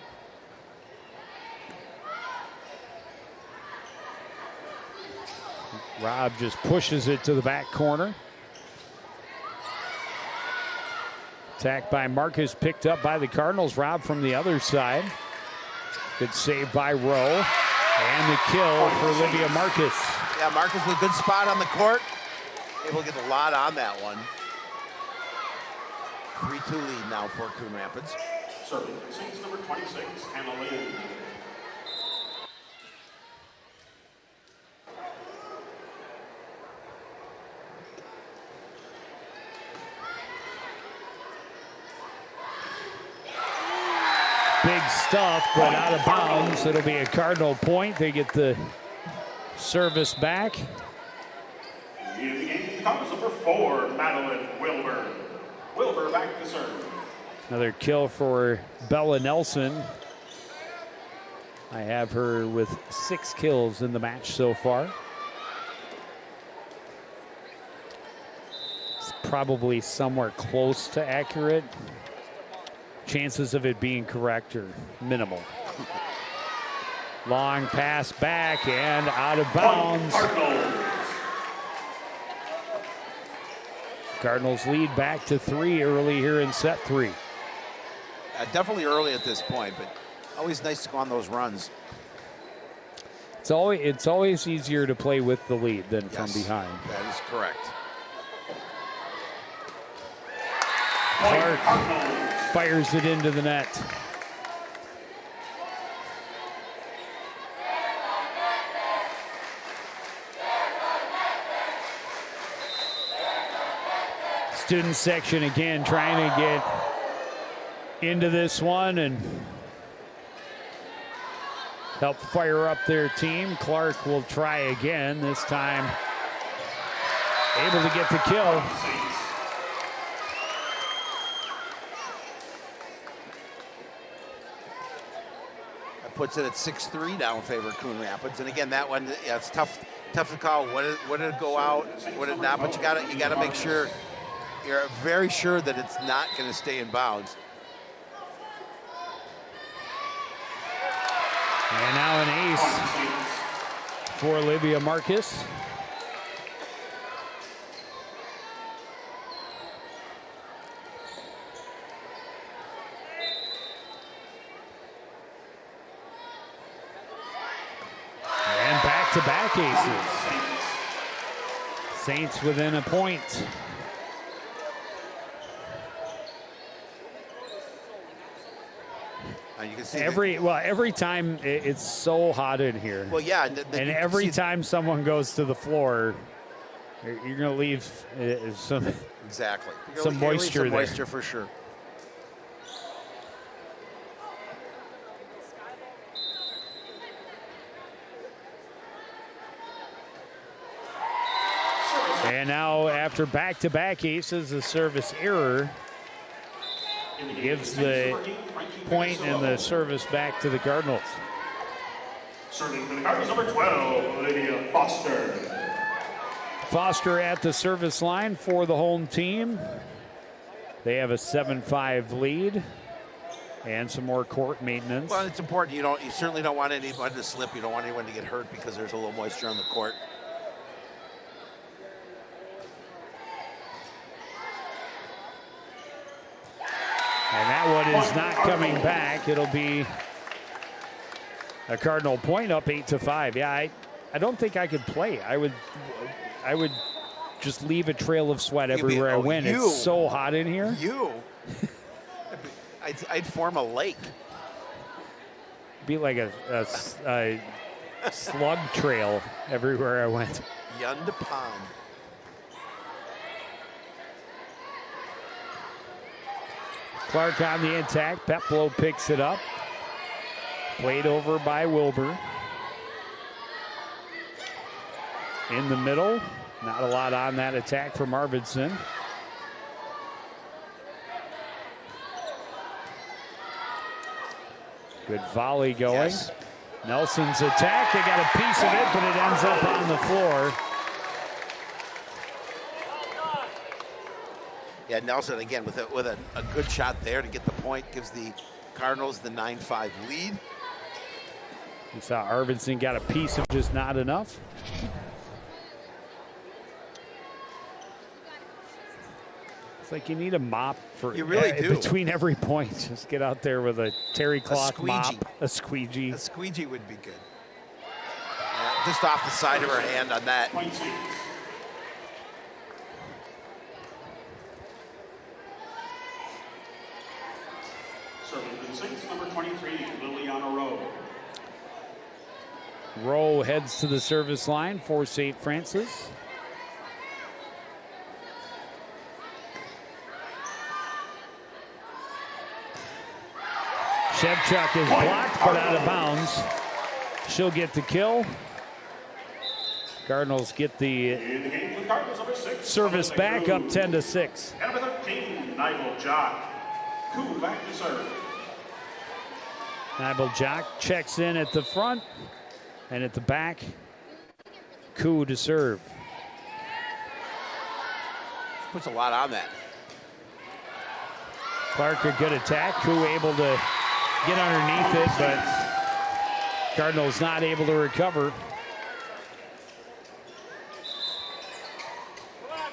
Robb just pushes it to the back corner. Attack by Marcus, picked up by the Cardinals. Robb from the other side. Good save by Rowe. And the kill for Olivia Marcus. Yeah, Marcus with a good spot on the court. Able to get a lot on that one. 3-2 lead now for Coon Rapids. Serving Saints number 26, Hannah Lind. Big stuff, but out of bounds. It'll be a Cardinal point. They get the service back. In the game comes number 4, Madeline Wilbur. Wilbur back to serve. Another kill for Bella Nelson. I have her with 6 kills in the match so far. It's probably somewhere close to accurate. Chances of it being correct are minimal. Long pass back and out of bounds. Cardinals lead back to 3 early here in set 3. Definitely early at this point, but always nice to go on those runs. It's always easier to play with the lead than from behind. That is correct. Clark fires it into the net. Student section again trying to get into this one and help fire up their team. Clark will try again, this time able to get the kill. That puts it at 6-3 now in favor of Coon Rapids. And again, that one, yeah, it's tough to call. What did it go out? What did it not? But you gotta make sure, you're very sure that it's not going to stay in bounds. And now an ace for Olivia Marcus. And back-to-back aces. Saints within a point. You can see every time it's so hot in here. Well, yeah, and every time someone goes to the floor, you're going to leave some some moisture there. Moisture for sure. And now, after back-to-back aces, a service error gives the point and the service back to the Cardinals. Serving for the Cardinals, number 12, Olivia Foster. Foster at the service line for the home team. They have a 7-5 lead and some more court maintenance. Well, it's important. You certainly don't want anyone to slip. You don't want anyone to get hurt because there's a little moisture on the court. And that one is not coming back. It'll be a Cardinal point, up 8-5. Yeah, I don't think I could play. I would just leave a trail of sweat everywhere I went. It's so hot in here. I'd form a lake. Be like a slug trail everywhere I went. Yunda Pond. Clark on the attack. Peplow picks it up. Played over by Wilbur. In the middle. Not a lot on that attack from Arvidsson. Good volley going. Yes. Nelson's attack. They got a piece of it, but it ends up on the floor. Yeah, Nelson again with a good shot there to get the point, gives the Cardinals the 9-5 lead. You saw Arvidsson got a piece of just not enough. It's like you need a mop for You really do. between every point. Just get out there with a terry cloth mop, squeegee. a squeegee. A squeegee would be good. Just off the side of her hand on that. Point six. Serving for the Saints, number 23, Liliana Rowe. Rowe heads to the service line for St. Francis. Shevchuk is blocked but out of bounds. She'll get the kill. Cardinals get the In the game for the Cardinals, number 6. service back up 10-6. And number 13, Nigel Jock. Coon back to serve. Nibel Jock checks in at the front, and at the back, Koo to serve. Puts a lot on that. Clark a good attack. Koo able to get underneath it, but Cardinals not able to recover.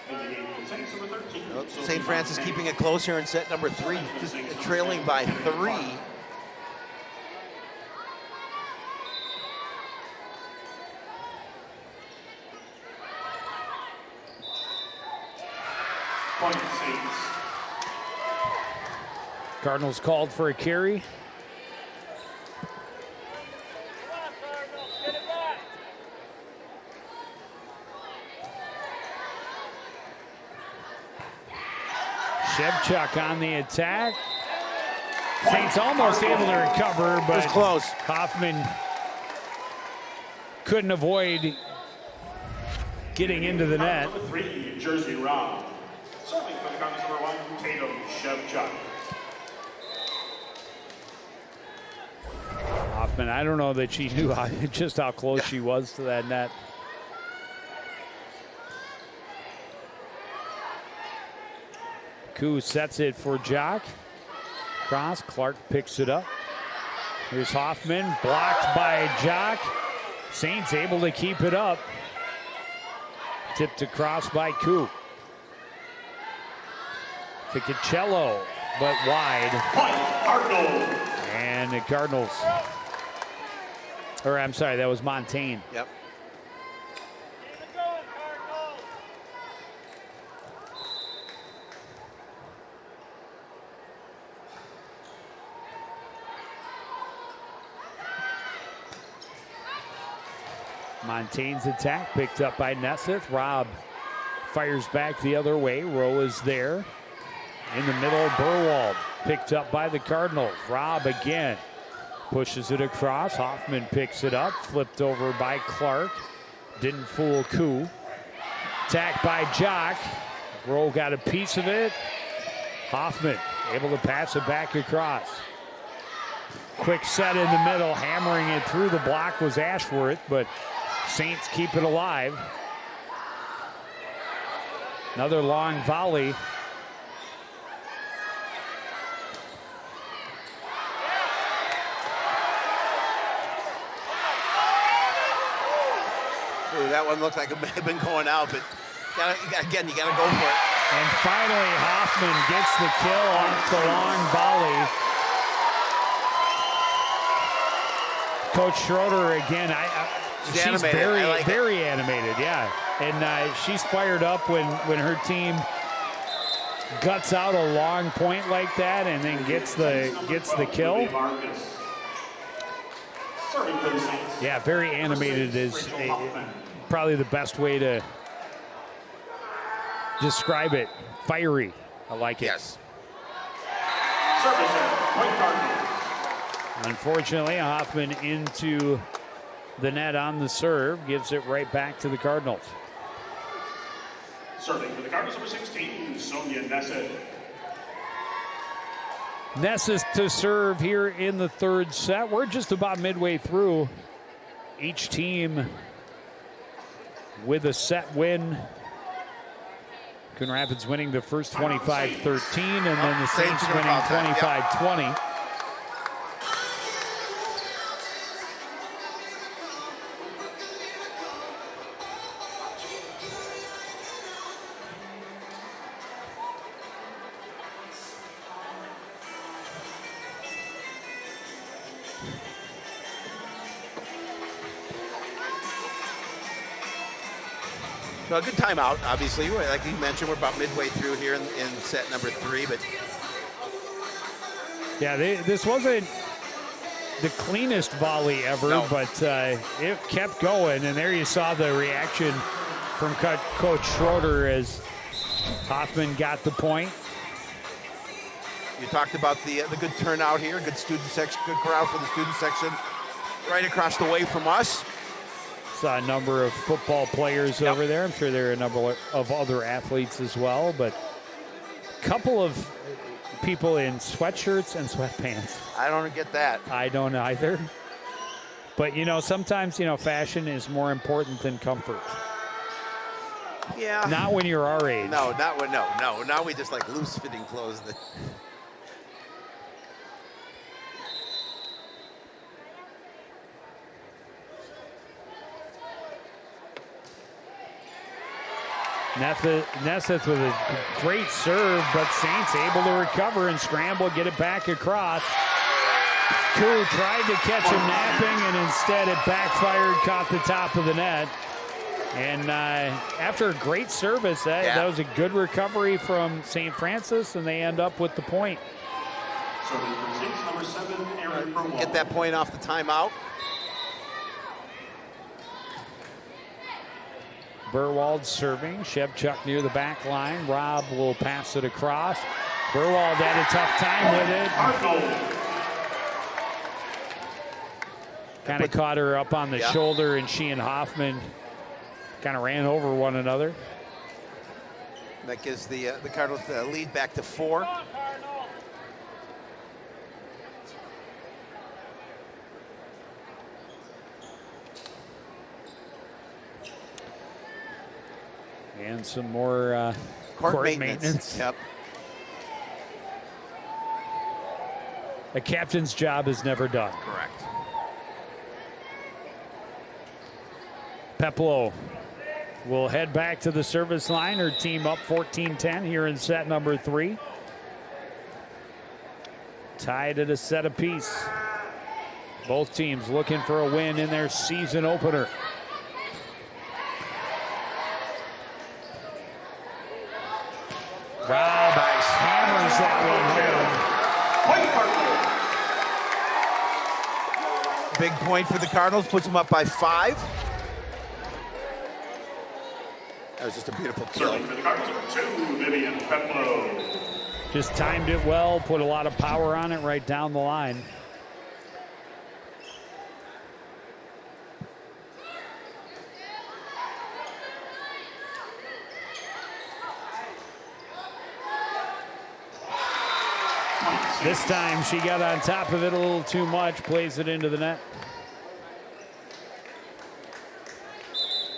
In the game for the Saints, number 13. St. Francis keeping it close here in set number 3, just trailing by 3. Point Saints. Cardinals called for a carry. Shevchuk on the attack. Saints almost able to recover, but It was close. Hoffman couldn't avoid getting into the net. Number 3, Jersey Round. Serving for the Cardinals, number 1, Tatum Shevchuk. Hoffman, I don't know that she knew just how close she was to that net. Koo sets it for Jock. Cross, Clark picks it up. Here's Hoffman, blocked by Jock. Saints able to keep it up. Tipped across by Koo. Ficacello, but wide. Point Cardinals. And the Cardinals, or I'm sorry, that was Montaigne. Yep. Montaigne's attack picked up by Nesseth. Robb fires back the other way. Rowe is there. In the middle, Burwald picked up by the Cardinals. Robb again pushes it across. Hoffman picks it up. Flipped over by Clark. Didn't fool Koo. Attack by Jock. Rowe got a piece of it. Hoffman able to pass it back across. Quick set in the middle. Hammering it through the block was Ashworth, but Saints keep it alive. Another long volley. Ooh, that one looked like it may have been going out, but again, you got to go for it. And finally, Hoffman gets the kill off the long volley. Coach Schroeder again. She's animated. very, I like very animated. Yeah, and she's fired up when her team guts out a long point like that and then gets the kill. Yeah, very animated is probably the best way to describe it. Fiery. I like it. Yes. Unfortunately, Hoffman into the net on the serve, gives it right back to the Cardinals. Serving for the Cardinals, number 16, Sonia Nesset. Nesset to serve here in the third set. We're just about midway through. Each team with a set win. Coon Rapids winning the first 25-13, and then the Saints winning 25-20. So a good timeout, obviously. Like you mentioned, we're about midway through here in set number 3. But yeah, this wasn't the cleanest volley ever, but it kept going. And there you saw the reaction from Coach Schroeder as Hoffman got the point. You talked about the good turnout here, good student section, good crowd for the student section, right across the way from us. Saw a number of football players over there. I'm sure there are a number of other athletes as well, but a couple of people in sweatshirts and sweatpants. I don't get that. I don't either. But, sometimes, fashion is more important than comfort. Yeah. Not when you're our age. No, not when, no. Now we just like loose-fitting clothes. Neseth with a great serve, but Saints able to recover and scramble, get it back across. Coon tried to catch him napping, and instead it backfired, caught the top of the net. And after a great service, that was a good recovery from St. Francis, and they end up with the point. Get that point off the timeout. Burwald serving. Shevchuk near the back line. Rob will pass it across. Burwald had a tough time with it. Kind of caught her up on the shoulder, and she and Hoffman kind of ran over one another. That gives the Cardinals the lead back to 4. And some more court maintenance. Yep. A captain's job is never done. Correct. Peplow will head back to the service line. Her team up 14-10 here in set number 3. Tied at a set apiece. Both teams looking for a win in their season opener. Rob hammers that one home. Big point for the Cardinals, puts them up by 5. That was just a beautiful kill. For the Cardinals, 2, Vivian Peplow. Just timed it well, put a lot of power on it right down the line. This time she got on top of it a little too much, plays it into the net.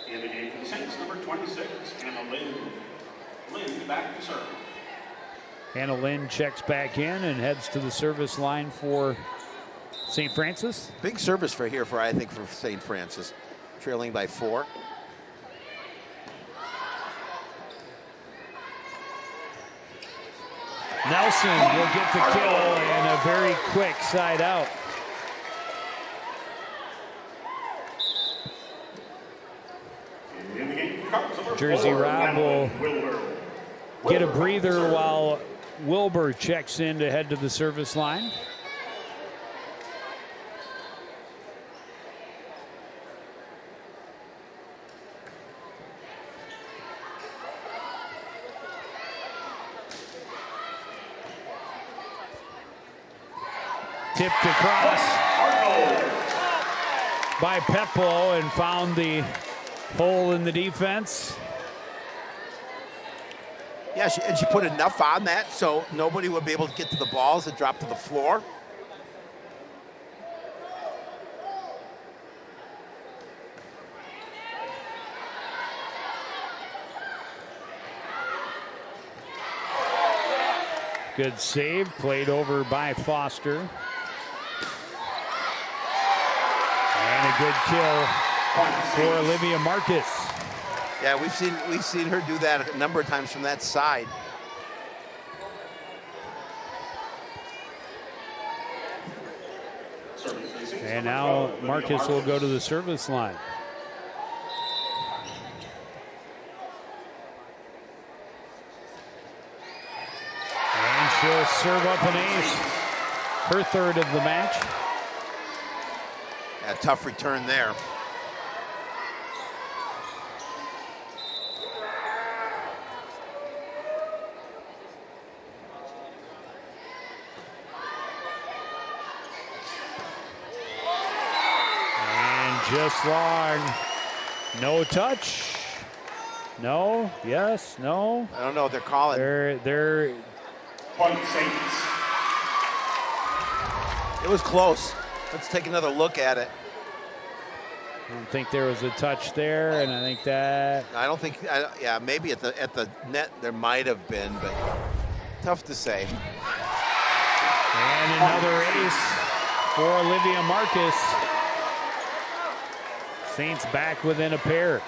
In the game for the Saints, number 26, Hannah Lynn. Lynn back to serve. Hannah Lynn checks back in and heads to the service line for St. Francis. Big service for I think, for St. Francis. Trailing by 4. Nelson will get the kill and a very quick side out. Jersey Rob will get a breather while Wilbur checks in to head to the service line. Tipped across by Peppo and found the hole in the defense. Yeah, and she put enough on that so nobody would be able to get to the balls and drop to the floor. Good save, played over by Foster. And a good kill for Olivia Marcus. Yeah, we've seen her do that a number of times from that side. And now Marcus will go to the service line. And she'll serve up an ace. Her third of the match. A tough return there. Just long. No touch. No. Yes. No. I don't know what they're calling. They're. Point Saints. It was close. Let's take another look at it. I don't think there was a touch there, and I think that. I don't think. Yeah, maybe at the net there might have been, but tough to say. And another ace for Olivia Marcus. Saints back within a pair.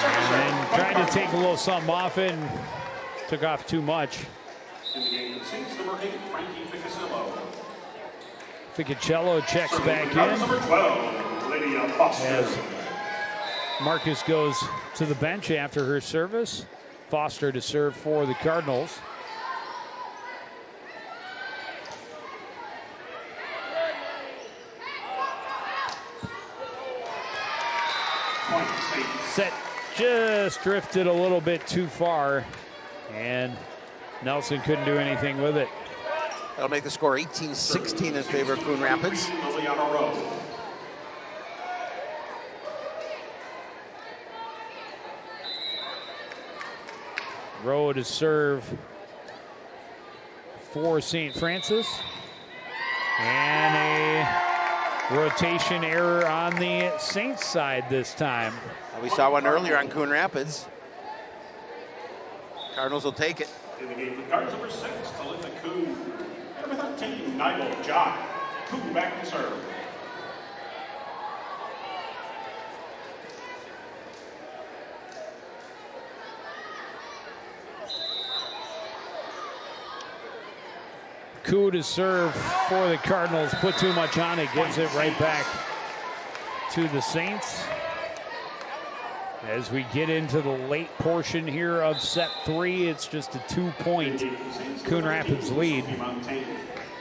And then trying to take a little something off it and took off too much. In the game, Saints number 8, Frankie Ficasello. Ficacello checks back in. Number 12, Lydia Foster. As Marcus goes to the bench after her service. Foster to serve for the Cardinals. Set just drifted a little bit too far, and Nelson couldn't do anything with it. That'll make the score 18-16 in favor of Coon Rapids. Rowe to serve for St. Francis. And a rotation error on the Saints side this time. We saw one earlier on Coon Rapids. Cardinals will take it. In the game, the Cardinals number 6, Talitha Coon. Number 13, Nigel Jock. Coon back to serve. Coup to serve for the Cardinals. Put too much on it. Gives it right back to the Saints. As we get into the late portion here of set 3, it's just a 2-point Coon Rapids lead.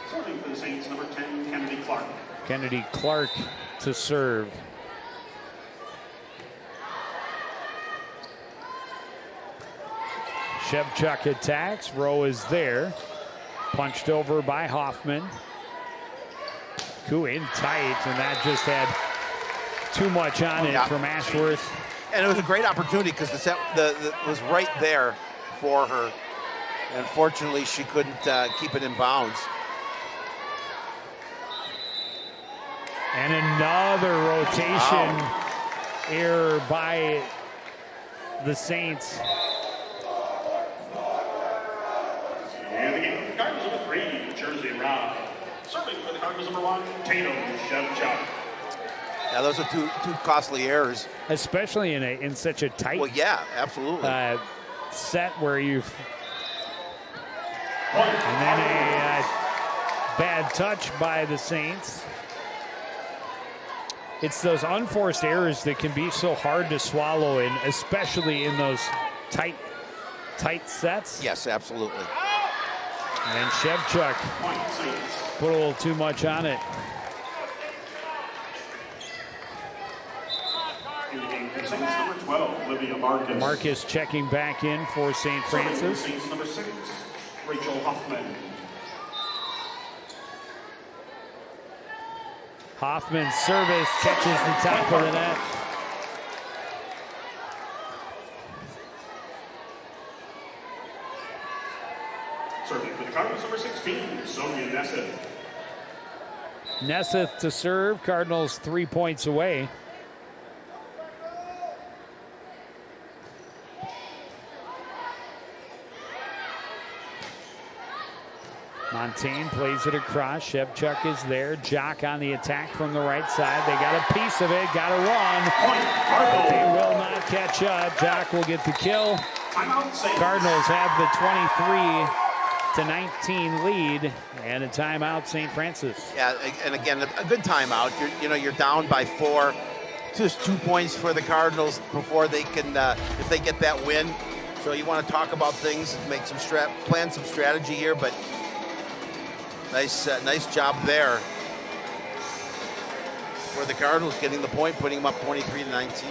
Serving for the Saints, number 10, Kennedy Clark. Kennedy Clark to serve. Shevchuk attacks. Rowe is there. Punched over by Hoffman. Coup in tight, and that just had too much on it from Ashworth. And it was a great opportunity because the set was right there for her. Unfortunately, she couldn't keep it in bounds. And another rotation error by the Saints. And the game, the Cardinals number 3, Jersey Round. Serving for the Cardinals number 1, Tatum Shevchuk. Yeah, those are two costly errors. Especially in such a tight absolutely. Set where you've... And then a Bad touch by the Saints. It's those unforced errors that can be so hard to swallow, and especially in those tight sets. Yes, absolutely. And Shevchuk put a little too much on it. In the game for Saints, number 12, Olivia Marcus. Marcus checking back in for St. Francis. Saints, number 6, Rachel Hoffman. Hoffman's service catches the top of the net. Serving for the Cardinals, number 16, Sonia Nesseth. Nesseth to serve. Cardinals 3 points away. Montaigne plays it across. Shevchuk is there. Jock on the attack from the right side. They got a piece of it. Got to run. They will not catch up. Jock will get the kill. Cardinals have the 23-19 lead and a timeout, St. Francis. Yeah, and again, a good timeout. You're down by 4. Just 2 points for the Cardinals before they can, if they get that win. So you want to talk about things, make some plan some strategy here, but nice job there for the Cardinals getting the point, putting them up 23-19.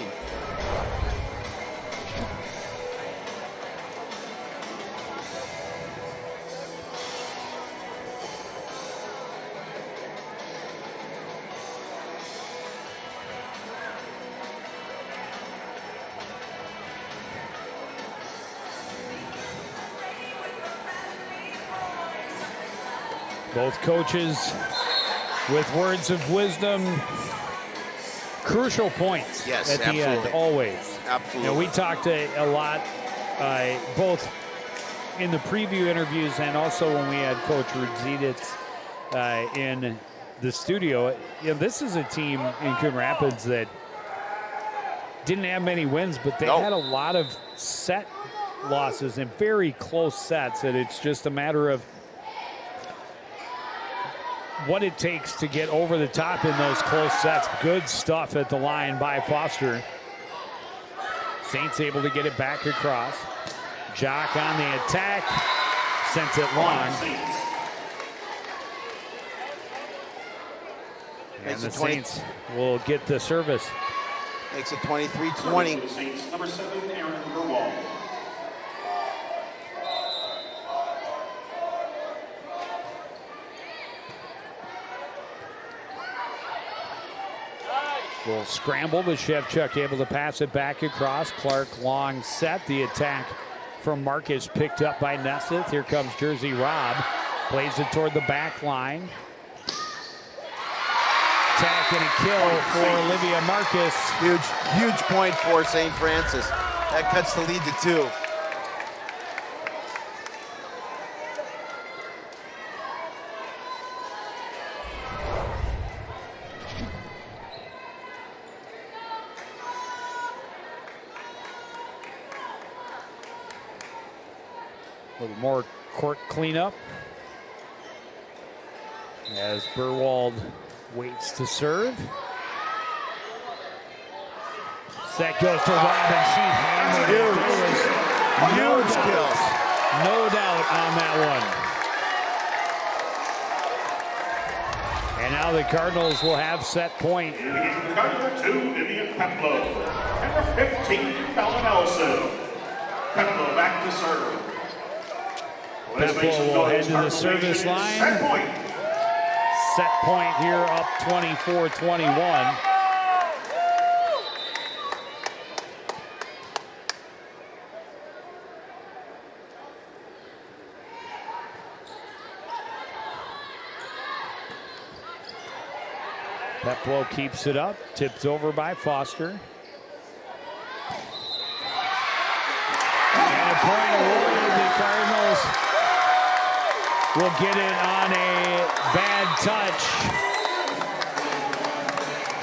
Both coaches with words of wisdom. Crucial points yes, at the absolutely. end, always. Absolutely. We talked a lot, both in the preview interviews and also when we had Coach Rudziditz in the studio. This is a team in Coon Rapids that didn't have many wins, but they had a lot of set losses and very close sets, and it's just a matter of what it takes to get over the top in those close sets. Good stuff at the line by Foster. Saints able to get it back across. Jock on the attack. Sent it long. And the Saints will get the service. Makes it 23-20. Saints, number 7, Aaron Burwald. Will scramble, but Shevchuk able to pass it back across. Clark long set. The attack from Marcus picked up by Nesseth. Here comes Jersey Robb. Plays it toward the back line. Attack and a kill for Olivia Marcus. Huge point for St. Francis. That cuts the lead to 2. A little more court cleanup as Burwald waits to serve. Set goes to Robin. She hammered it. There was no doubt on that one. And now the Cardinals will have set point. In the game for the Cardinals, 2, Vivian Peplow. Number 15, Fallon Ellison. Peplow back to serve. Peplow will head to the service line. Set point here up 24-21. Peplow keeps it up, tipped over by Foster. And a point awarded. The Cardinals will get it on a bad touch.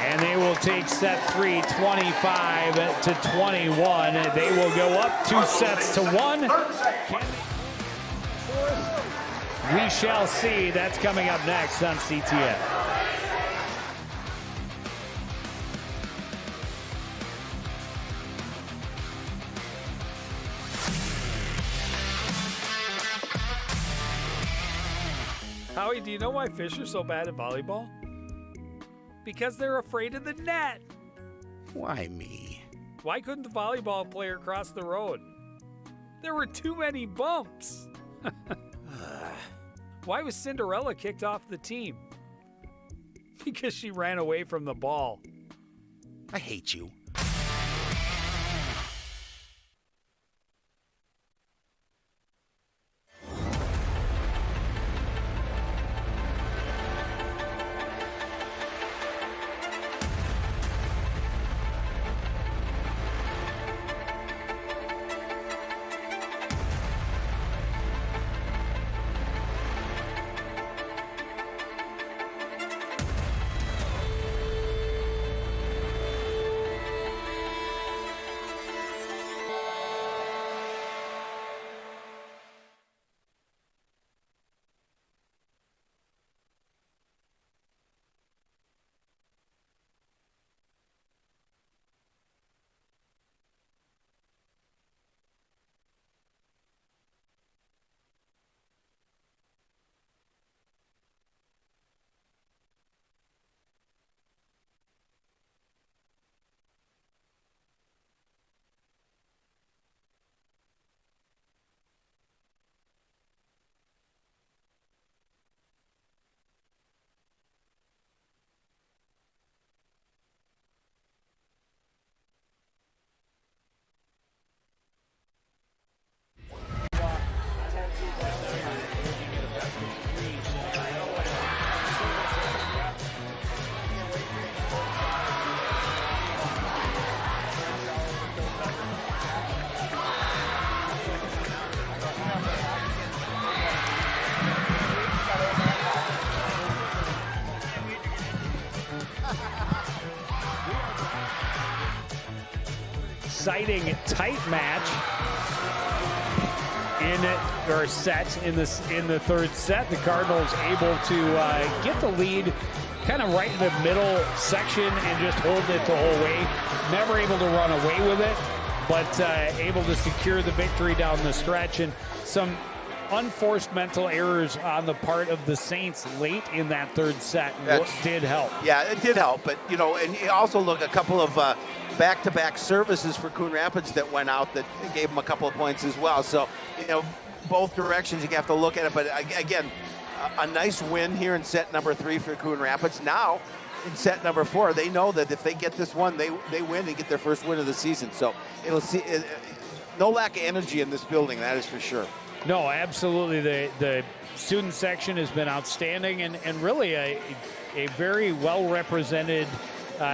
And they will take set 3, 25-21. They will go up 2 sets to 1. We shall see. That's coming up next on CTN. Howie, do you know why fish are so bad at volleyball? Because they're afraid of the net. Why me? Why couldn't the volleyball player cross the road? There were too many bumps. Why was Cinderella kicked off the team? Because she ran away from the ball. I hate you. Exciting, tight match in the third set. The Cardinals able to get the lead kind of right in the middle section and just hold it the whole way. Never able to run away with it, but able to secure the victory down the stretch. And some unforced mental errors on the part of the Saints late in that third set did help. Yeah, it did help, but and you also look a couple of back-to-back services for Coon Rapids that went out that gave them a couple of points as well. So, both directions you have to look at it. But again, a nice win here in set number 3 for Coon Rapids. Now, in set number 4, they know that if they get this one, they win and get their first win of the season. So no lack of energy in this building, that is for sure. No, absolutely. The student section has been outstanding and really a very well-represented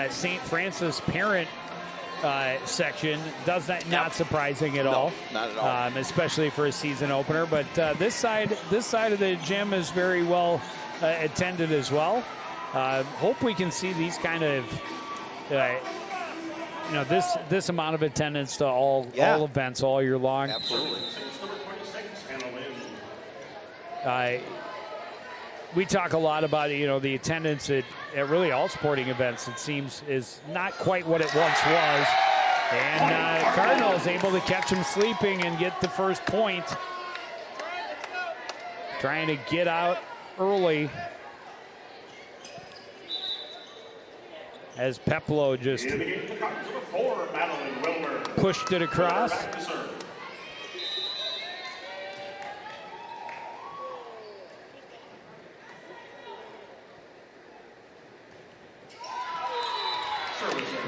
St. Francis parent section. Not surprising at all. Not at all. Especially for a season opener. But this side of the gym is very well attended as well. Hope we can see these kind of this amount of attendance to all events all year long. Absolutely. We talk a lot about the attendance at really all sporting events. It seems is not quite what it once was, and Cardinals able to catch him sleeping and get the first point. Trying to get out early as Peplo just pushed it across.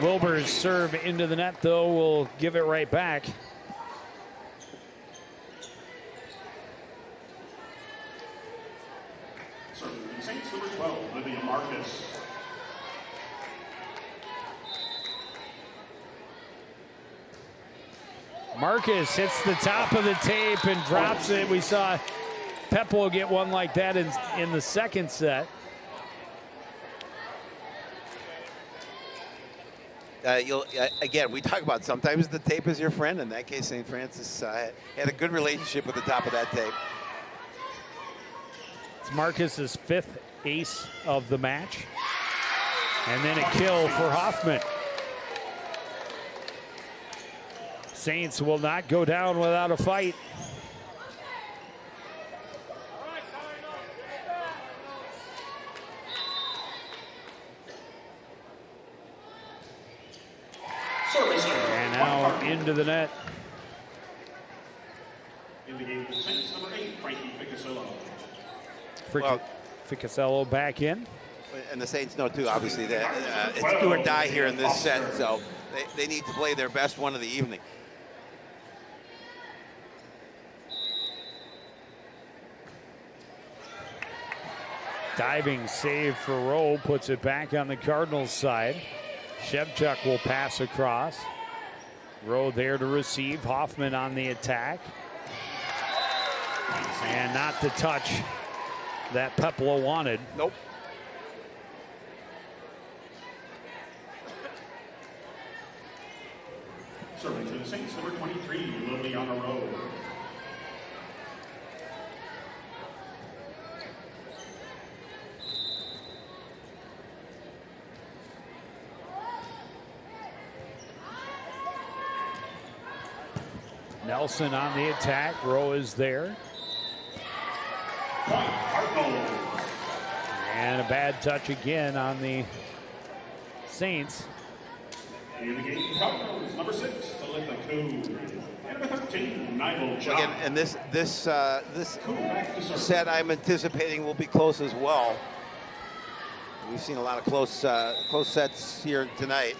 Wilbur's serve into the net, though, will give it right back. Serving Saints number 12, Olivia Marcus. Marcus hits the top of the tape and drops it. We saw Peplo get one like that in the second set. Again, we talk about sometimes the tape is your friend. In that case, St. Francis had a good relationship with the top of that tape. It's Marcus's 5th ace of the match. And then a kill for Hoffman. Saints will not go down without a fight. And now into the net. In the game, Saints number 8, Frankie Ficasello. Ficasello back in. And the Saints know too, obviously, that it's do or die here in this set, so they need to play their best one of the evening. Diving save for Rowe, puts it back on the Cardinals side. Shevchuk will pass across. Rowe there to receive. Hoffman on the attack. And not the touch that Peplo wanted. Nope. Serving to the Saints, number 23, Liliana Rowe. Nelson on the attack. Rowe is there. Point, Cardinals. And a bad touch again on the Saints. In the game, Cardinals, number 6, Talitha Coon. And number 13, Nigel John. Again, and this Coon back to serve. set I'm anticipating will be close as well. We've seen a lot of close sets here tonight.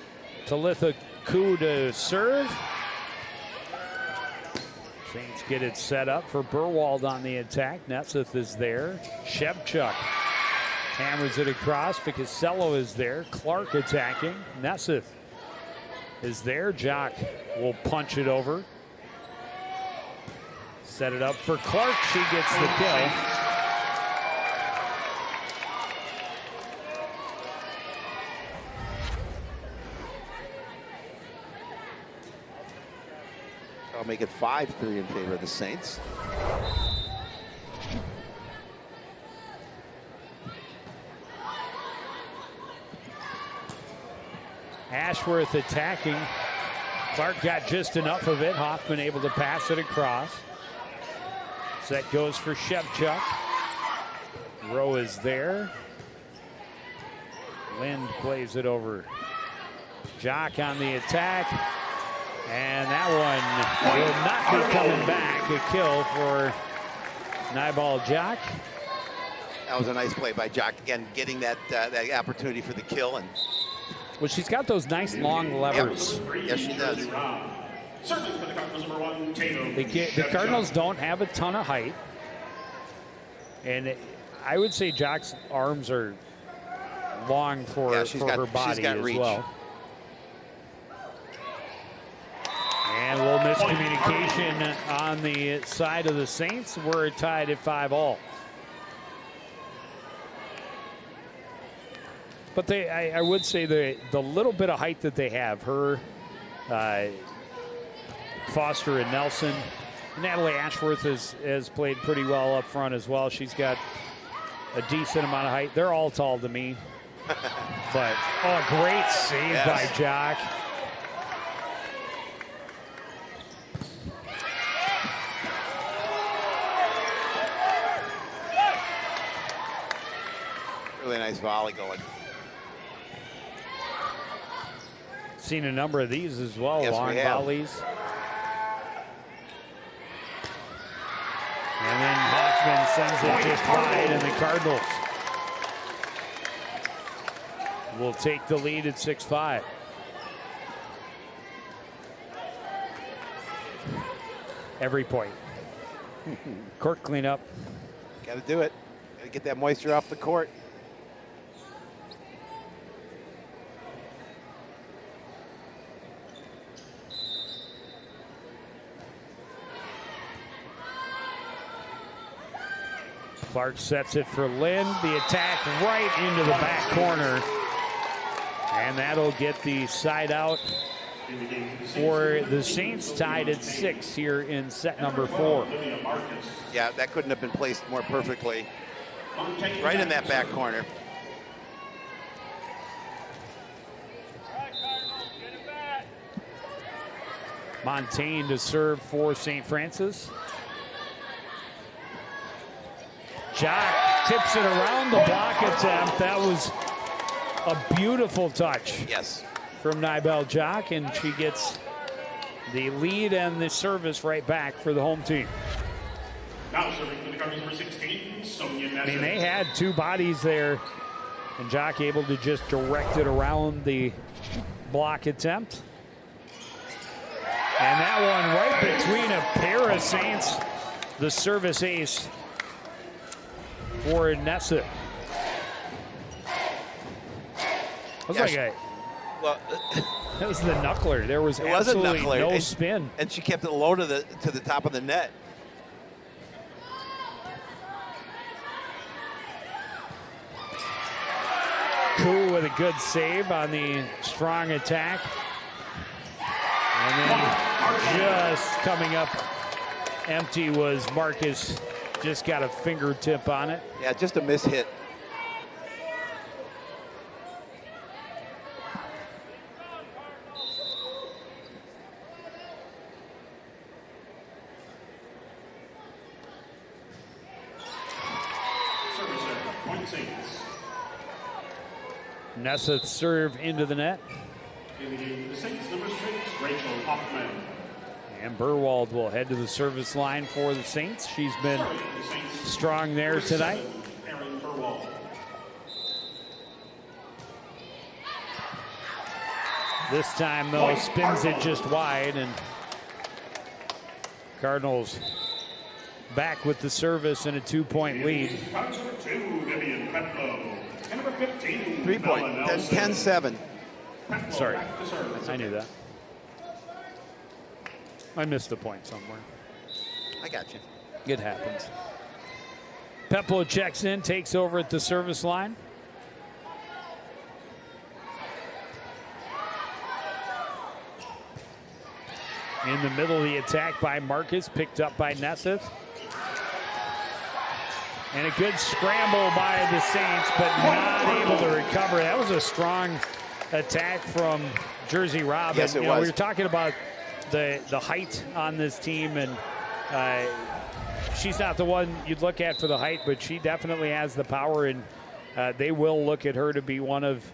Talitha Coon to serve. Saints get it set up for Burwald on the attack. Netseth is there. Shevchuk hammers it across. Ficasello is there. Clark attacking. Netseth is there. Jock will punch it over. Set it up for Clark. She gets the kill. I'll make it 5-3 in favor of the Saints. Ashworth attacking. Clark got just enough of it. Hoffman able to pass it across. Set goes for Shevchuk. Rowe is there. Lind plays it over. Jock on the attack. And that one will not be coming back. A kill for Nybal Jock. That was a nice play by Jock. Again, getting that opportunity for the kill. And Well, she's got those nice long levers. yes, she does. Serving for the Cardinals, number 1, Tatum. The Cardinals don't have a ton of height. And I would say Jock's arms are long for her body as reach. well. And a little miscommunication on the side of the Saints. We're tied at 5-all. But I would say the little bit of height that they have, her, Foster and Nelson. Natalie Ashworth has played pretty well up front as well. She's got a decent amount of height. They're all tall to me. But, great save by Jock. Really nice volley going. Seen a number of these as well, yes, long volleys. And then Hoffman sends it just wide, and the Cardinals will take the lead at 6-5. Every point. Court cleanup. Got to do it. Got to get that moisture off the court. Clark sets it for Lind. The attack right into the back corner. And that'll get the side out for the Saints, tied at 6 here in set number 4. Yeah, that couldn't have been placed more perfectly. Right in that back corner. Montaigne to serve for St. Francis. Jock tips it around the block attempt. That was a beautiful touch. Yes. From Nibel Jock, and she gets the lead and the service right back for the home team. Now serving for the Cardinals, number 16, Sonia Nesser. I mean, they had two bodies there, and Jock able to just direct it around the block attempt. And that one right between a pair of Saints, the service ace for Nessa. It was well, that was the knuckler. There was absolutely no spin. And she kept it low to the top of the net. Coon with a good save on the strong attack. And then just coming up empty was Marcus. Just got a fingertip on it. Yeah, just a miss hit. Nessa serve into the net. In the game, the Saints, number 6, Rachel Hoffman. And Burwald will head to the service line for the Saints. She's been strong there tonight. Aaron Burwald. This time, though, spins it just wide, and Cardinals back with the service and a 2-point lead. Number 2, Vivian Petlow. And number 15, 3 point, 10-7. Sorry, I knew that. I missed a point somewhere. I got you. It happens. Peplo checks in, takes over at the service line. In the middle of the attack by Marcus, picked up by Nesseth. And a good scramble by the Saints, but not able to recover. That was a strong attack from Jersey Rob. Yes, it was. We were talking about the height on this team, and she's not the one you'd look at for the height, but she definitely has the power, and they will look at her to be one of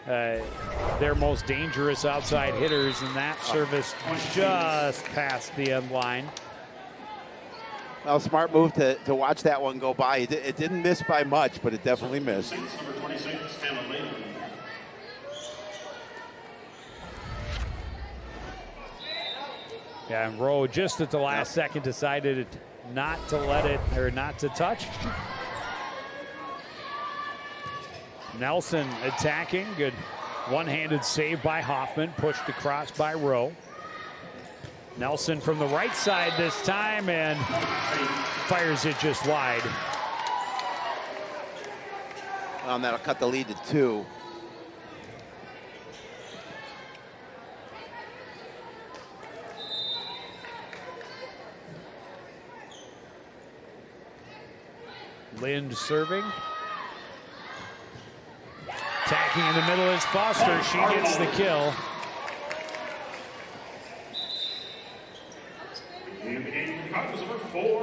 their most dangerous outside hitters, and that service just past the end line. Well, smart move to watch that one go by. It didn't miss by much, but it definitely missed. Number 26, Hannah Lynn. Yeah, and Rowe just at the last second decided not to let it, or not to touch. Nelson attacking, good one-handed save by Hoffman, pushed across by Rowe. Nelson from the right side this time and fires it just wide. And that'll cut the lead to 2. Lind serving. Attacking in the middle is Foster. She gets the kill.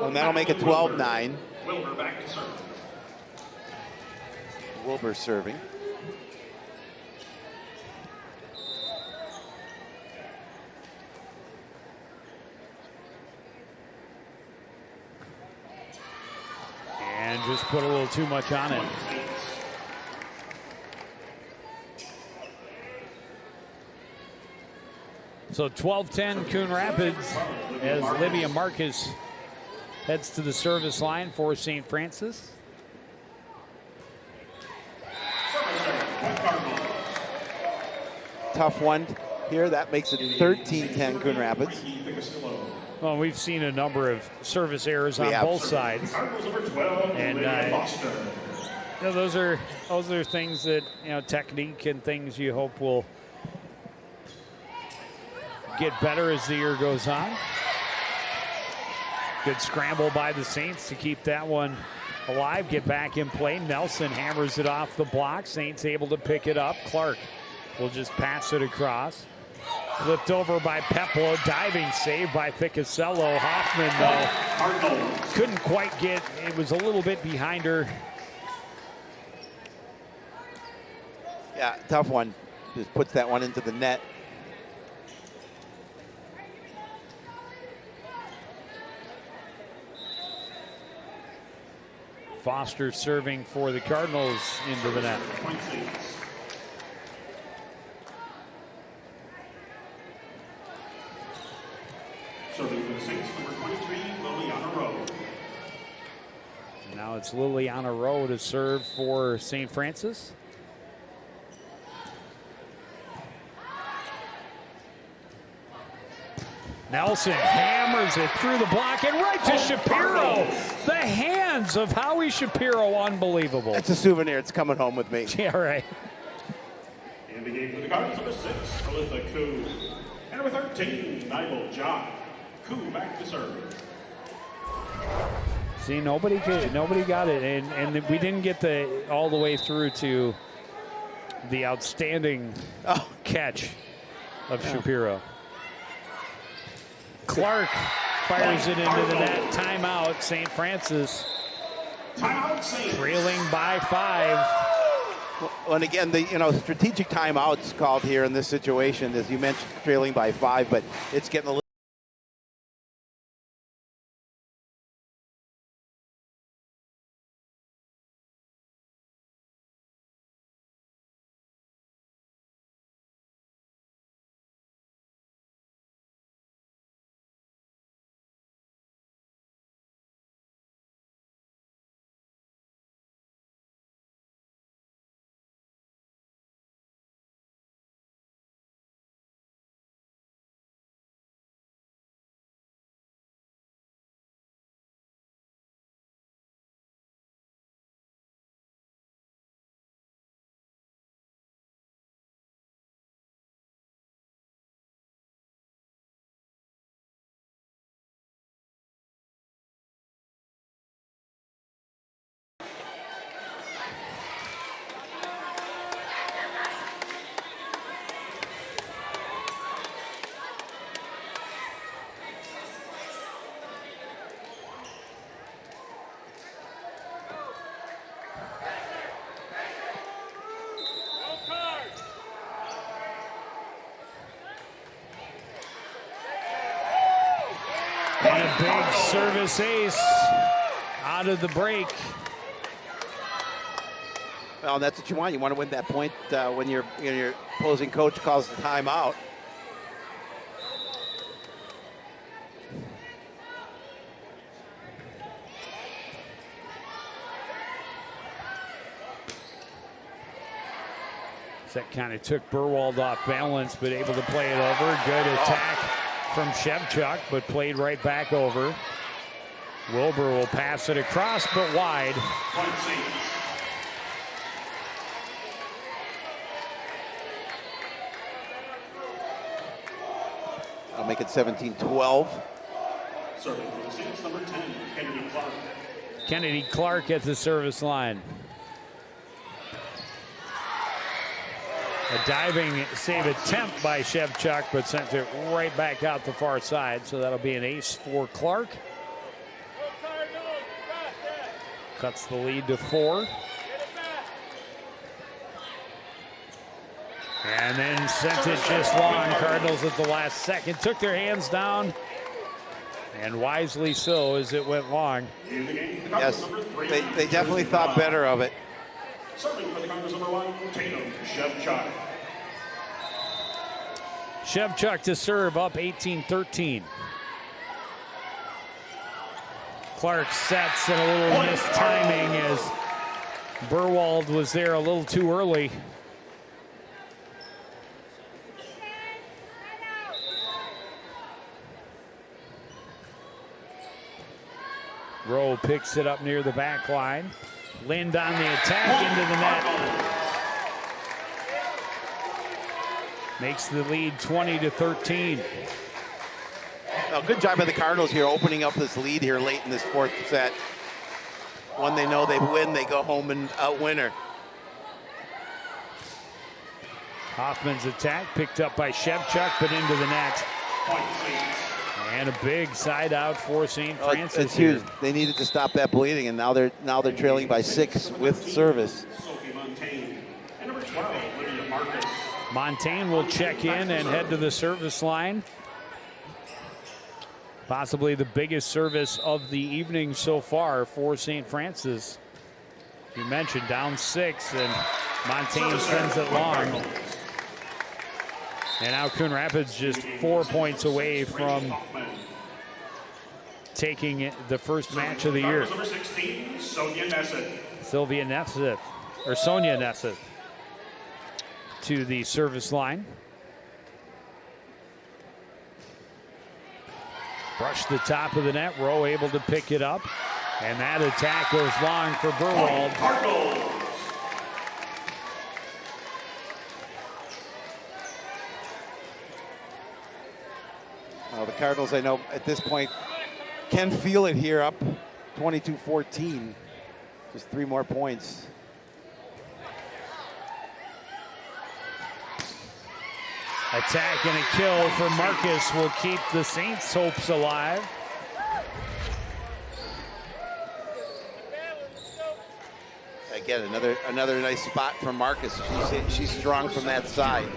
And that'll make it 12-9. Wilbur back to serve. Wilbur serving. And just put a little too much on it. So 12-10 Coon Rapids as Livia Marcus heads to the service line for St. Francis. Tough one here. That makes it 13-10 Coon Rapids. Well, we've seen a number of service errors on both sides. And those are things that, technique and things you hope will get better as the year goes on. Good scramble by the Saints to keep that one alive, get back in play. Nelson hammers it off the block. Saints able to pick it up. Clark will just pass it across. Flipped over by Peplo, diving save by Ficasello. Hoffman, though, couldn't quite get, it was a little bit behind her. Yeah, tough one. Just puts that one into the net. Foster serving for the Cardinals into the net. Serving for the Saints, number 23, Liliana Rowe. Now it's Liliana Rowe to serve for St. Francis. Nelson hammers it through the block and right to Shapiro. The hands of Howie Shapiro, unbelievable. It's a souvenir. It's coming home with me. Yeah, right. In the game for the Cardinals, number 6, Alyssa Coon. And number 13, Nibel John. Coon back to serve. See, nobody got it, and we didn't get all the way through to the outstanding catch of Shapiro. Clark fires it into the net. Timeout, St. Francis. Timeout, Saints. Trailing by 5. Well, and again, the strategic timeouts called here in this situation, as you mentioned, trailing by 5, but it's getting a little. And a big service ace out of the break. Well, that's what you want. You want to win that point when your opposing coach calls the timeout. That kind of took Burwald off balance, but able to play it over. Good attack from Shevchuk, but played right back over. Wilbur will pass it across, but wide. I'll make it 17-12. Serving for the Saints, number 10, Kennedy Clark. Kennedy Clark at the service line. A diving save attempt by Shevchuk, but sent it right back out the far side. So that'll be an ace for Clark. Cuts the lead to 4. And then sent it just long. Cardinals at the last second took their hands down. And wisely so, as it went long. Yes, they definitely thought better of it. Serving for the Cardinals, number 1, Tatum Shevchuk. Shevchuk to serve, up 18-13. Clark sets and a little missed timing as Burwald was there a little too early. Rowe picks it up near the back line. Lind on the attack into the net. Makes the lead 20-13. Well, good job by the Cardinals here, opening up this lead here late in this fourth set. when they know they win, they go home and outwin her. Hoffman's attack picked up by Shevchuk, but into the net. And a big side out for St. Francis. It's huge. They needed to stop that bleeding, and now they're trailing by 6 with service. Montaigne will check in and head to the service line. Possibly the biggest service of the evening so far for St. Francis. You mentioned down 6, and Montaigne sends it long. And now Coon Rapids just 4 points away from taking the first match of the year. Number 16, Sonia Nesseth to the service line. Brush the top of the net. Rowe able to pick it up. And that attack goes long for Burwald. Well, the Cardinals, I know at this point, can feel it here, up 22-14. Just 3 more points. Attack and a kill for Marcus will keep the Saints' hopes alive. Again, another nice spot from Marcus. She's strong from that side.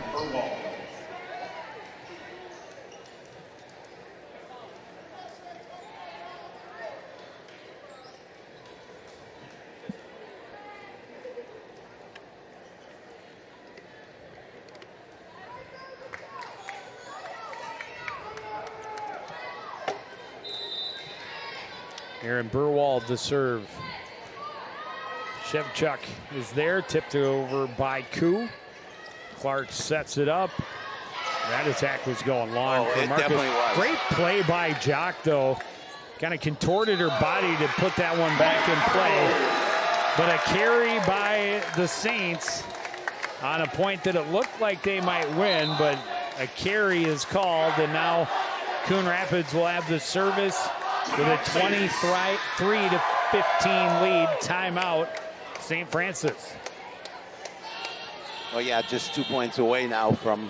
Aaron Burwald to serve. Shevchuk is there, tipped over by Koo. Clark sets it up. That attack was going long for Marcus. Definitely was. Great play by Jock, though. Kind of contorted her body to put that one back in play. But a carry by the Saints on a point that it looked like they might win, but a carry is called, and now Coon Rapids will have the service with a 23-15 lead. Timeout, St. Francis. Well, yeah, just 2 points away now from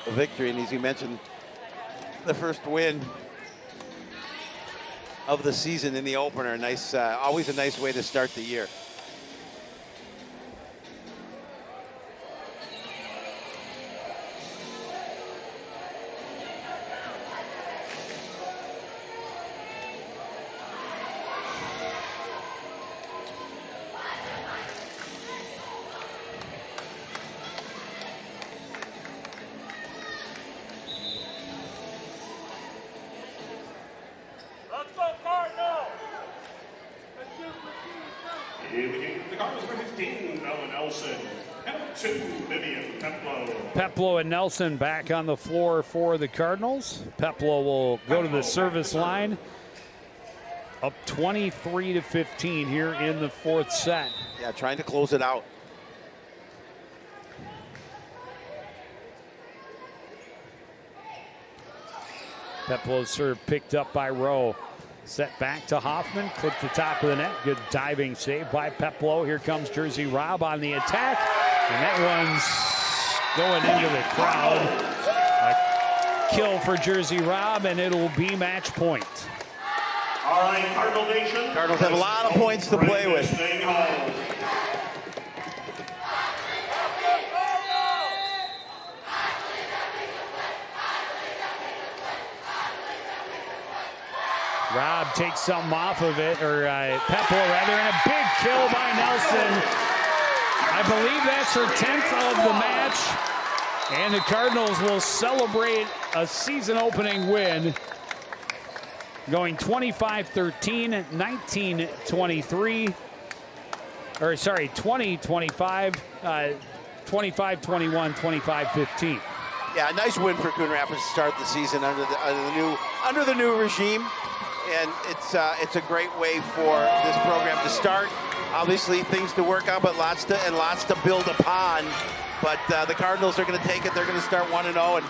a victory. And as you mentioned, the first win of the season in the opener. Nice, always a nice way to start the year. Peplo and Nelson back on the floor for the Cardinals. Peplo will go to the service line. Up 23-15 here in the 4th set. Yeah, trying to close it out. Peplo's serve picked up by Rowe. Set back to Hoffman, clipped the top of the net. Good diving save by Peplo. Here comes Jersey Robb on the attack. And that one's going into the crowd. A kill for Jersey Robb, and it'll be match point. All right, Cardinal Nation. Cardinals have a lot of points to play with. Robb takes something off of it, or Peplo rather, and a big kill by Nelson. I believe that's her 10th of the match, and the Cardinals will celebrate a season-opening win, going 25-13, 19-23, or sorry, 20-25, 25-21, 25-15. Yeah, a nice win for Coon Rapids to start the season under the new regime. And it's a great way for this program to start. Obviously, things to work on, but lots to build upon. But the Cardinals are going to take it. They're going to start 1-0, and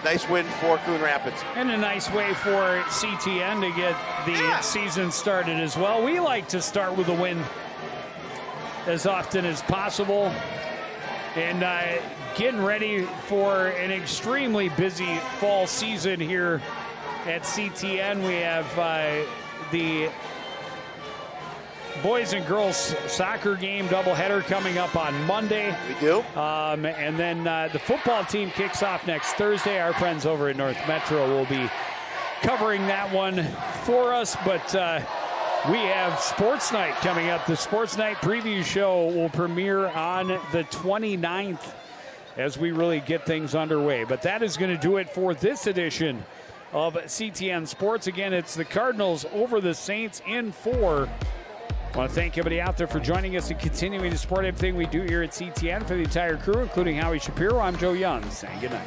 nice win for Coon Rapids. And a nice way for CTN to get the season started as well. We like to start with a win as often as possible. And getting ready for an extremely busy fall season here at CTN. We have the boys and girls soccer game doubleheader coming up on Monday. We do. And then the football team kicks off next Thursday. Our friends over at North Metro will be covering that one for us. But we have Sports Night coming up. The Sports Night preview show will premiere on the 29th as we really get things underway. But that is going to do it for this edition of CTN Sports. Again, it's the Cardinals over the Saints in 4. I want to thank everybody out there for joining us and continuing to support everything we do here at CTN. For the entire crew, including Howie Shapiro, I'm Joe Young, saying good night.